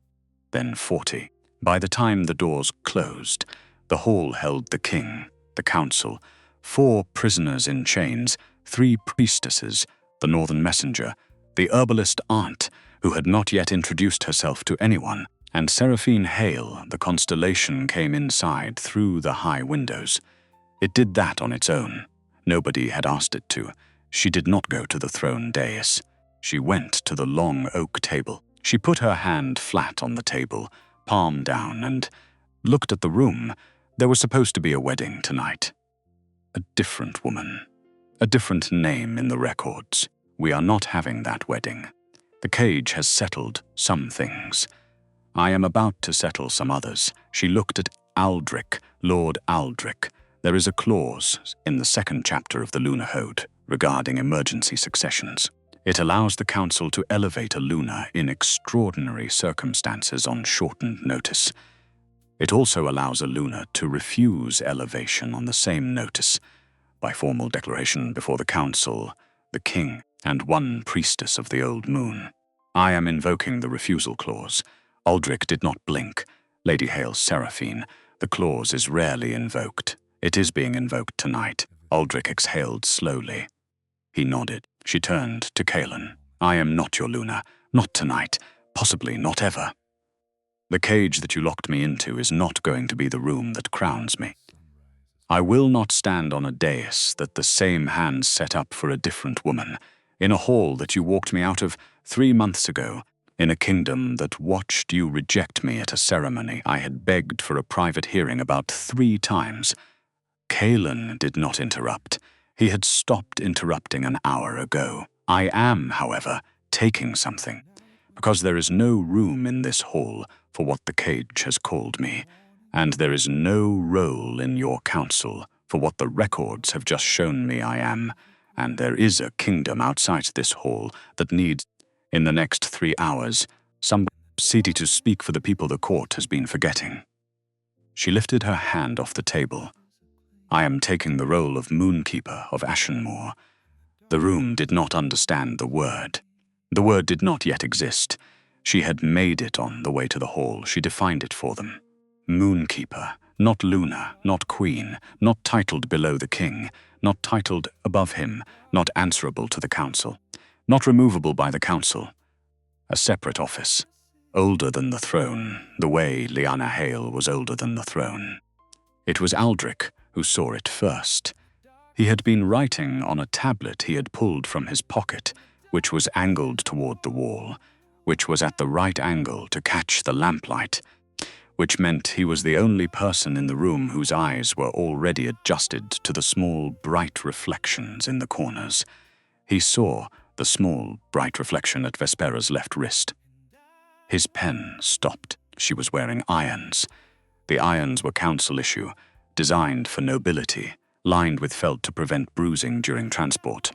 then 40. By the time the doors closed, the hall held the king, the council, 4 prisoners in chains, 3 priestesses, the northern messenger, the herbalist aunt, who had not yet introduced herself to anyone, and Seraphine Hale, the constellation, came inside through the high windows. It did that on its own. Nobody had asked it to. She did not go to the throne dais. She went to the long oak table. She put her hand flat on the table, palm down, and looked at the room. There was supposed to be a wedding tonight. A different woman. A different name in the records. We are not having that wedding. The cage has settled some things. I am about to settle some others. She looked at Aldrich, Lord Aldrich. There is a clause in the 2nd chapter of the Lunar Code regarding emergency successions. It allows the council to elevate a Lunar in extraordinary circumstances on shortened notice. It also allows a Lunar to refuse elevation on the same notice, by formal declaration before the council, the king, and 1 priestess of the old moon. I am invoking the refusal clause. Aldrich did not blink. Lady Hale's Seraphine. The clause is rarely invoked. It is being invoked tonight. Aldrich exhaled slowly. He nodded. She turned to Kaelin. I am not your Lunar. Not tonight. Possibly not ever. The cage that you locked me into is not going to be the room that crowns me. I will not stand on a dais that the same hands set up for a different woman, in a hall that you walked me out of 3 months ago, in a kingdom that watched you reject me at a ceremony I had begged for a private hearing about 3 times. Kaelin did not interrupt. He had stopped interrupting an hour ago. I am, however, taking something, because there is no room in this hall for what the cage has called me, and there is no role in your council for what the records have just shown me I am, and there is a kingdom outside this hall that needs, in the next 3 hours, some city to speak for the people the court has been forgetting. She lifted her hand off the table. I am taking the role of Moonkeeper of Ashenmoor. The room did not understand the word. The word did not yet exist. She had made it on the way to the hall. She defined it for them. Moonkeeper, not Lunar, not Queen, not titled below the king, not titled above him, not answerable to the council, not removable by the council. A separate office, older than the throne, the way Lyanna Hale was older than the throne. It was Aldrich who saw it first. He had been writing on a tablet he had pulled from his pocket, which was angled toward the wall, which was at the right angle to catch the lamplight, which meant he was the only person in the room whose eyes were already adjusted to the small, bright reflections in the corners. He saw the small, bright reflection at Vespera's left wrist. His pen stopped. She was wearing irons. The irons were council issue, designed for nobility, lined with felt to prevent bruising during transport.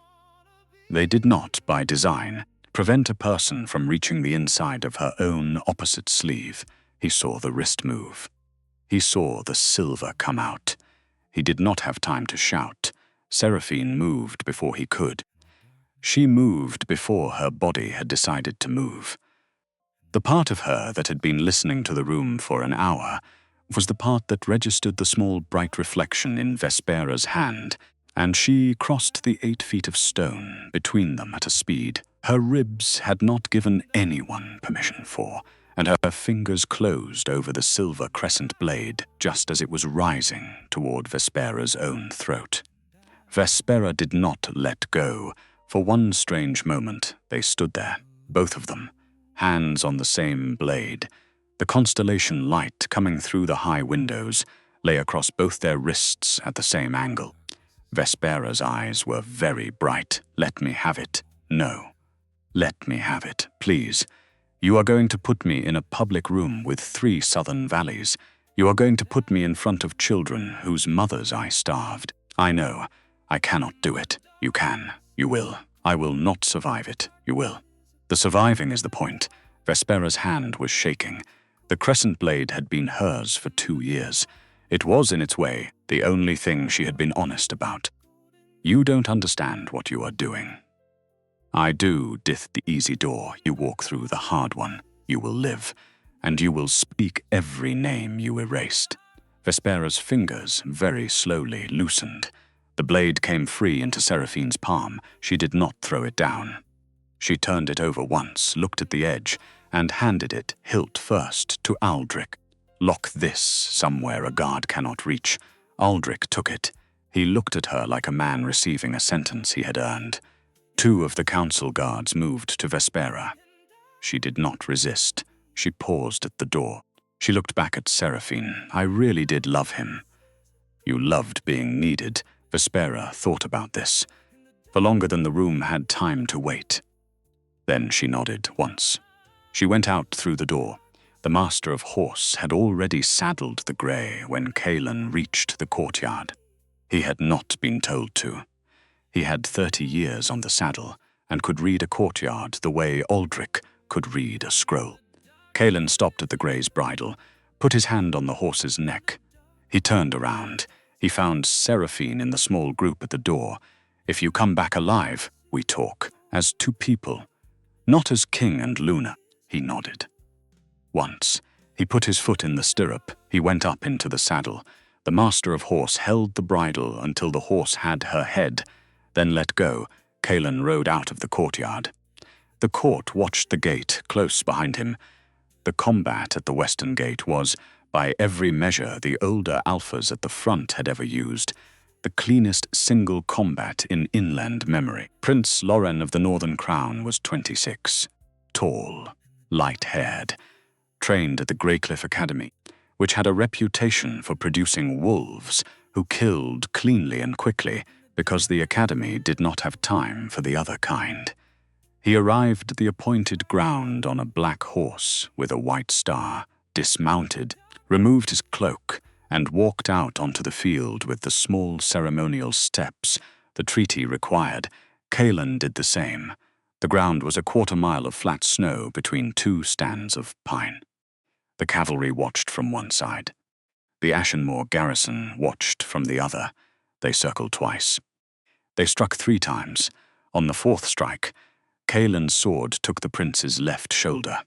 They did not, by design, prevent a person from reaching the inside of her own opposite sleeve. He saw the wrist move. He saw the silver come out. He did not have time to shout. Seraphine moved before he could. She moved before her body had decided to move. The part of her that had been listening to the room for an hour was the part that registered the small bright reflection in Vespera's hand, and she crossed the 8 feet of stone between them at a speed her ribs had not given anyone permission for, and her fingers closed over the silver crescent blade just as it was rising toward Vespera's own throat. Vespera did not let go. For one strange moment, they stood there, both of them, hands on the same blade. The constellation light coming through the high windows lay across both their wrists at the same angle. Vespera's eyes were very bright. Let me have it. No. Let me have it, please. You are going to put me in a public room with 3 southern valleys. You are going to put me in front of children whose mothers I starved. I know. I cannot do it. You can. You will. I will not survive it. You will. The surviving is the point. Vespera's hand was shaking. The crescent blade had been hers for 2 years. It was, in its way, the only thing she had been honest about. You don't understand what you are doing. I do, dith the easy door, you walk through the hard one. You will live. and you will speak every name you erased." Vespera's fingers very slowly loosened. The blade came free into Seraphine's palm. She did not throw it down. She turned it over once, looked at the edge, and handed it, hilt first, to Aldrich. "Lock this somewhere a guard cannot reach." Aldrich took it. He looked at her like a man receiving a sentence he had earned. 2 of the council guards moved to Vespera. She did not resist. She paused at the door. She looked back at Seraphine. "I really did love him." "You loved being needed." Vespera thought about this, for longer than the room had time to wait. Then she nodded once. She went out through the door. The master of horse had already saddled the grey when Kaelan reached the courtyard. He had not been told to. He had 30 years on the saddle and could read a courtyard the way Aldrich could read a scroll. Kaelan stopped at the grey's bridle, put his hand on the horse's neck. He turned around. He found Seraphine in the small group at the door. "If you come back alive, we talk, as 2 people. Not as King and Luna." He nodded. Once, he put his foot in the stirrup. He went up into the saddle. The master of horse held the bridle until the horse had her head, then let go. Kaelan rode out of the courtyard. The court watched the gate close behind him. The combat at the western gate was, by every measure the older alphas at the front had ever used, the cleanest single combat in inland memory. Prince Loren of the Northern Crown was 26, tall, light-haired, trained at the Greycliff Academy, which had a reputation for producing wolves who killed cleanly and quickly because the academy did not have time for the other kind. He arrived at the appointed ground on a black horse with a white star, dismounted, removed his cloak, and walked out onto the field with the small ceremonial steps the treaty required. Kaelan did the same. The ground was a quarter-mile of flat snow between 2 stands of pine. The cavalry watched from one side. The Ashenmoor garrison watched from the other. They circled twice. They struck 3 times. On the 4th strike, Kaelan's sword took the prince's left shoulder.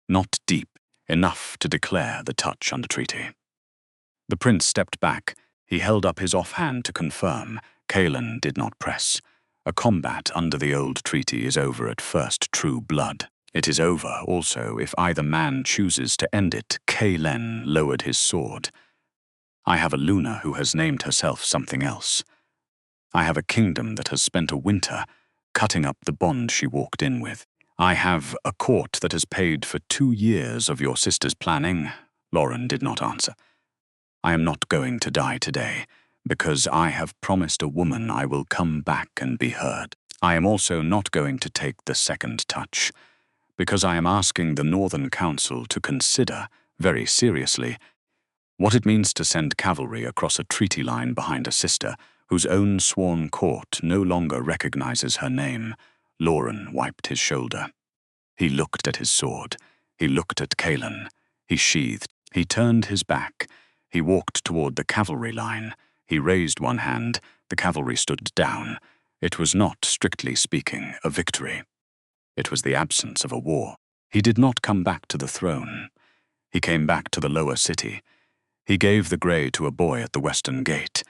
Not deep, enough to declare the touch under treaty. The prince stepped back. He held up his offhand to confirm. Kaelan did not press. A combat under the old treaty is over at first true blood. It is over also if either man chooses to end it. Kaelan lowered his sword. "I have a Luna who has named herself something else. I have a kingdom that has spent a winter cutting up the bond she walked in with. I have a court that has paid for 2 years of your sister's planning." Loren did not answer. "I am not going to die today, because I have promised a woman I will come back and be heard. I am also not going to take the second touch, because I am asking the Northern Council to consider, very seriously, what it means to send cavalry across a treaty line behind a sister whose own sworn court no longer recognizes her name." Loren wiped his shoulder. He looked at his sword. He looked at Kaelan. He sheathed. He turned his back. He walked toward the cavalry line. He raised one hand. The cavalry stood down. It was not, strictly speaking, a victory. It was the absence of a war. He did not come back to the throne. He came back to the lower city. He gave the grey to a boy at the western gate,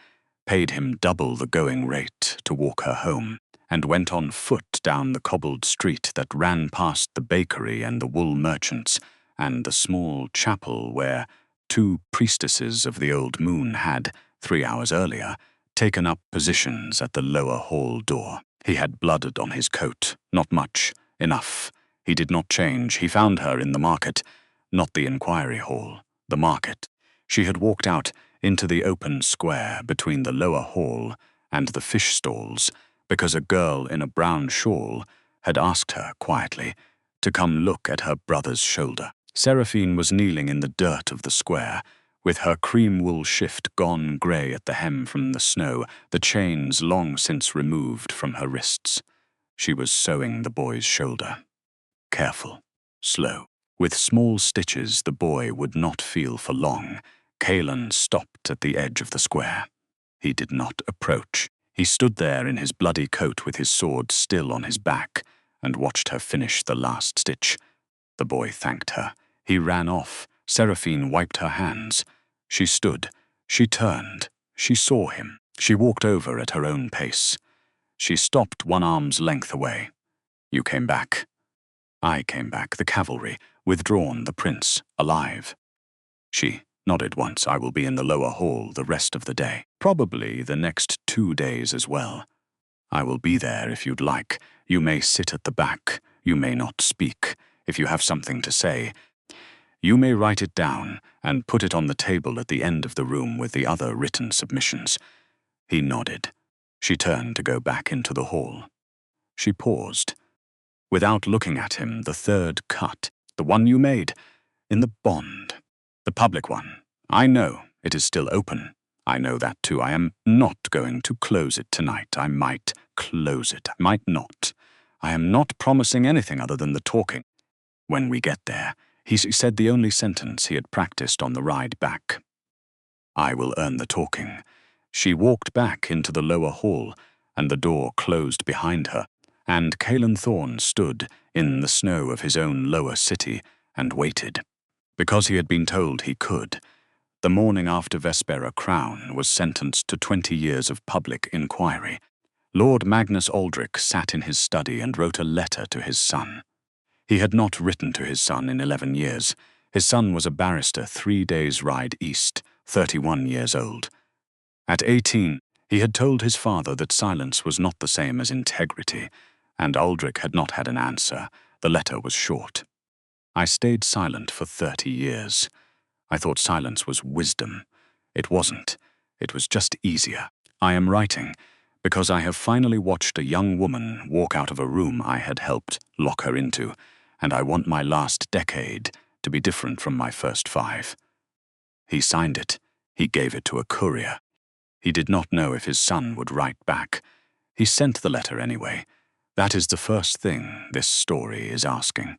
paid him double the going rate to walk her home, and went on foot down the cobbled street that ran past the bakery and the wool merchants and the small chapel where 2 priestesses of the old moon had, 3 hours earlier, taken up positions at the lower hall door. He had blood on his coat, not much, enough. He did not change. He found her in the market, not the inquiry hall, the market. She had walked out into the open square between the lower hall and the fish stalls because a girl in a brown shawl had asked her quietly to come look at her brother's shoulder. Seraphine was kneeling in the dirt of the square, with her cream wool shift gone grey at the hem from the snow, the chains long since removed from her wrists. She was sewing the boy's shoulder. Careful, slow. With small stitches the boy would not feel for long. Kaelan stopped at the edge of the square. He did not approach. He stood there in his bloody coat with his sword still on his back and watched her finish the last stitch. The boy thanked her. He ran off. Seraphine wiped her hands. She stood. She turned. She saw him. She walked over at her own pace. She stopped 1 arm's length away. You came back. I came back, the cavalry, withdrawn, the prince, alive. She nodded once. I will be in the lower hall the rest of the day. Probably the next 2 days as well. I will be there if you'd like. You may sit at the back. You may not speak. If you have something to say, you may write it down and put it on the table at the end of the room with the other written submissions. He nodded. She turned to go back into the hall. She paused. Without looking at him, the third cut, the one you made, in the bond, the public one. I know it is still open. I know that too. I am not going to close it tonight. I might close it. I might not. I am not promising anything other than the talking. When we get there, he said the only sentence he had practiced on the ride back. I will earn the talking. She walked back into the lower hall, and the door closed behind her, and Caelan Thorne stood in the snow of his own lower city and waited. Because he had been told he could. The morning after Vespera Crown was sentenced to 20 years of public inquiry, Lord Magnus Aldrich sat in his study and wrote a letter to his son. He had not written to his son in 11 years. His son was a barrister 3 days' ride east, 31 years old. At 18, he had told his father that silence was not the same as integrity, and Aldrich had not had an answer. The letter was short. I stayed silent for 30 years. I thought silence was wisdom. It wasn't. It was just easier. I am writing because I have finally watched a young woman walk out of a room I had helped lock her into, and I want my last decade to be different from my first 5. He signed it. He gave it to a courier. He did not know if his son would write back. He sent the letter anyway. That is the first thing this story is asking.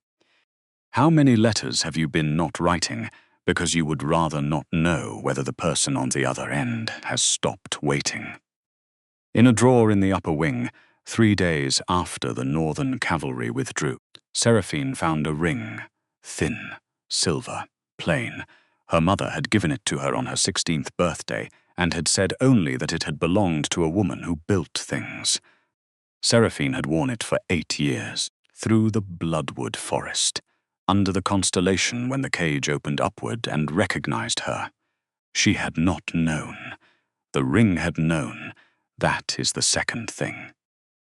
How many letters have you been not writing because you would rather not know whether the person on the other end has stopped waiting? In a drawer in the upper wing, 3 days after the Northern cavalry withdrew, Seraphine found a ring, thin, silver, plain. Her mother had given it to her on her 16th birthday and had said only that it had belonged to a woman who built things. Seraphine had worn it for 8 years, through the bloodwood forest, under the constellation when the cage opened upward and recognized her. She had not known. The ring had known. That is the second thing.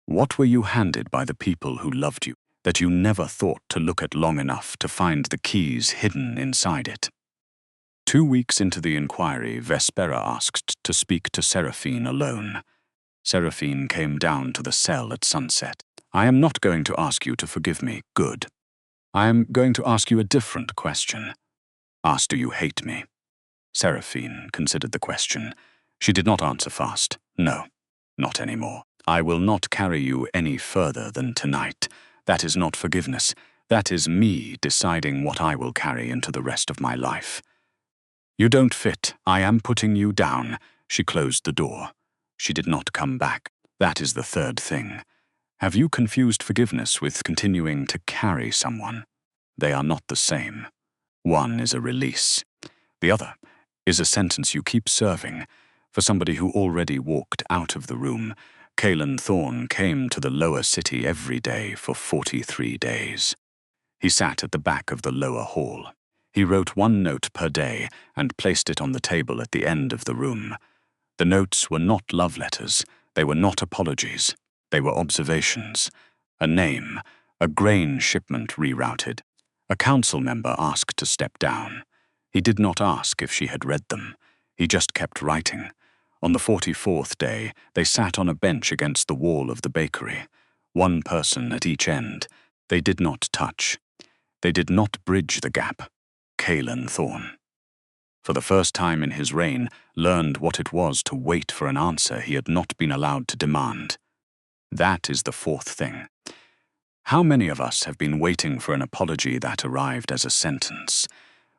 What were you handed by the people who loved you that you never thought to look at long enough to find the keys hidden inside it? 2 weeks into the inquiry, Vespera asked to speak to Seraphine alone. Seraphine came down to the cell at sunset. I am not going to ask you to forgive me. Good. I am going to ask you a different question. Ask, do you hate me? Seraphine considered the question. She did not answer fast. No, not anymore. I will not carry you any further than tonight. That is not forgiveness. That is me deciding what I will carry into the rest of my life. You don't fit. I am putting you down. She closed the door. She did not come back. That is the third thing. Have you confused forgiveness with continuing to carry someone? They are not the same. One is a release. The other is a sentence you keep serving. For somebody who already walked out of the room, Caelan Thorne came to the lower city every day for 43 days. He sat at the back of the lower hall. He wrote 1 note per day and placed it on the table at the end of the room. The notes were not love letters. They were not apologies. They were observations. A name, a grain shipment rerouted. A council member asked to step down. He did not ask if she had read them. He just kept writing. On the 44th day, they sat on a bench against the wall of the bakery. 1 person at each end. They did not touch. They did not bridge the gap. Caelan Thorne, for the first time in his reign, learned what it was to wait for an answer he had not been allowed to demand. That is the 4th thing. How many of us have been waiting for an apology that arrived as a sentence,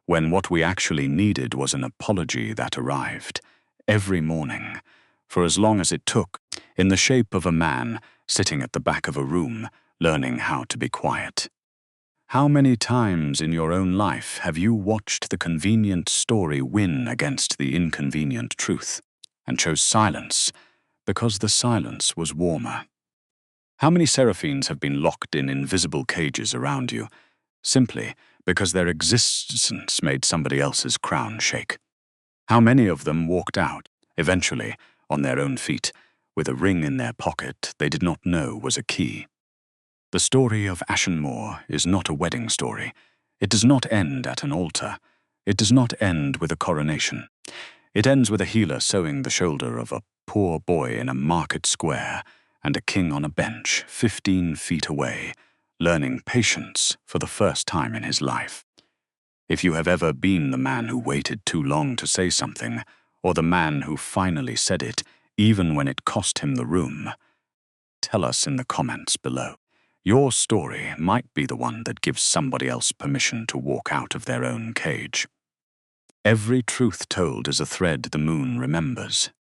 when what we actually needed was an apology that arrived, every morning, for as long as it took, in the shape of a man sitting at the back of a room, learning how to be quiet? How many times in your own life have you watched the convenient story win against the inconvenient truth, and chose silence because the silence was warmer? How many seraphines have been locked in invisible cages around you, simply because their existence made somebody else's crown shake? How many of them walked out, eventually, on their own feet, with a ring in their pocket they did not know was a key? The story of Ashenmoor is not a wedding story. It does not end at an altar. It does not end with a coronation. It ends with a healer sewing the shoulder of a poor boy in a market square and a king on a bench 15 feet away, learning patience for the first time in his life. If you have ever been the man who waited too long to say something, or the man who finally said it, even when it cost him the room, tell us in the comments below. Your story might be the one that gives somebody else permission to walk out of their own cage. Every truth told is a thread the moon remembers.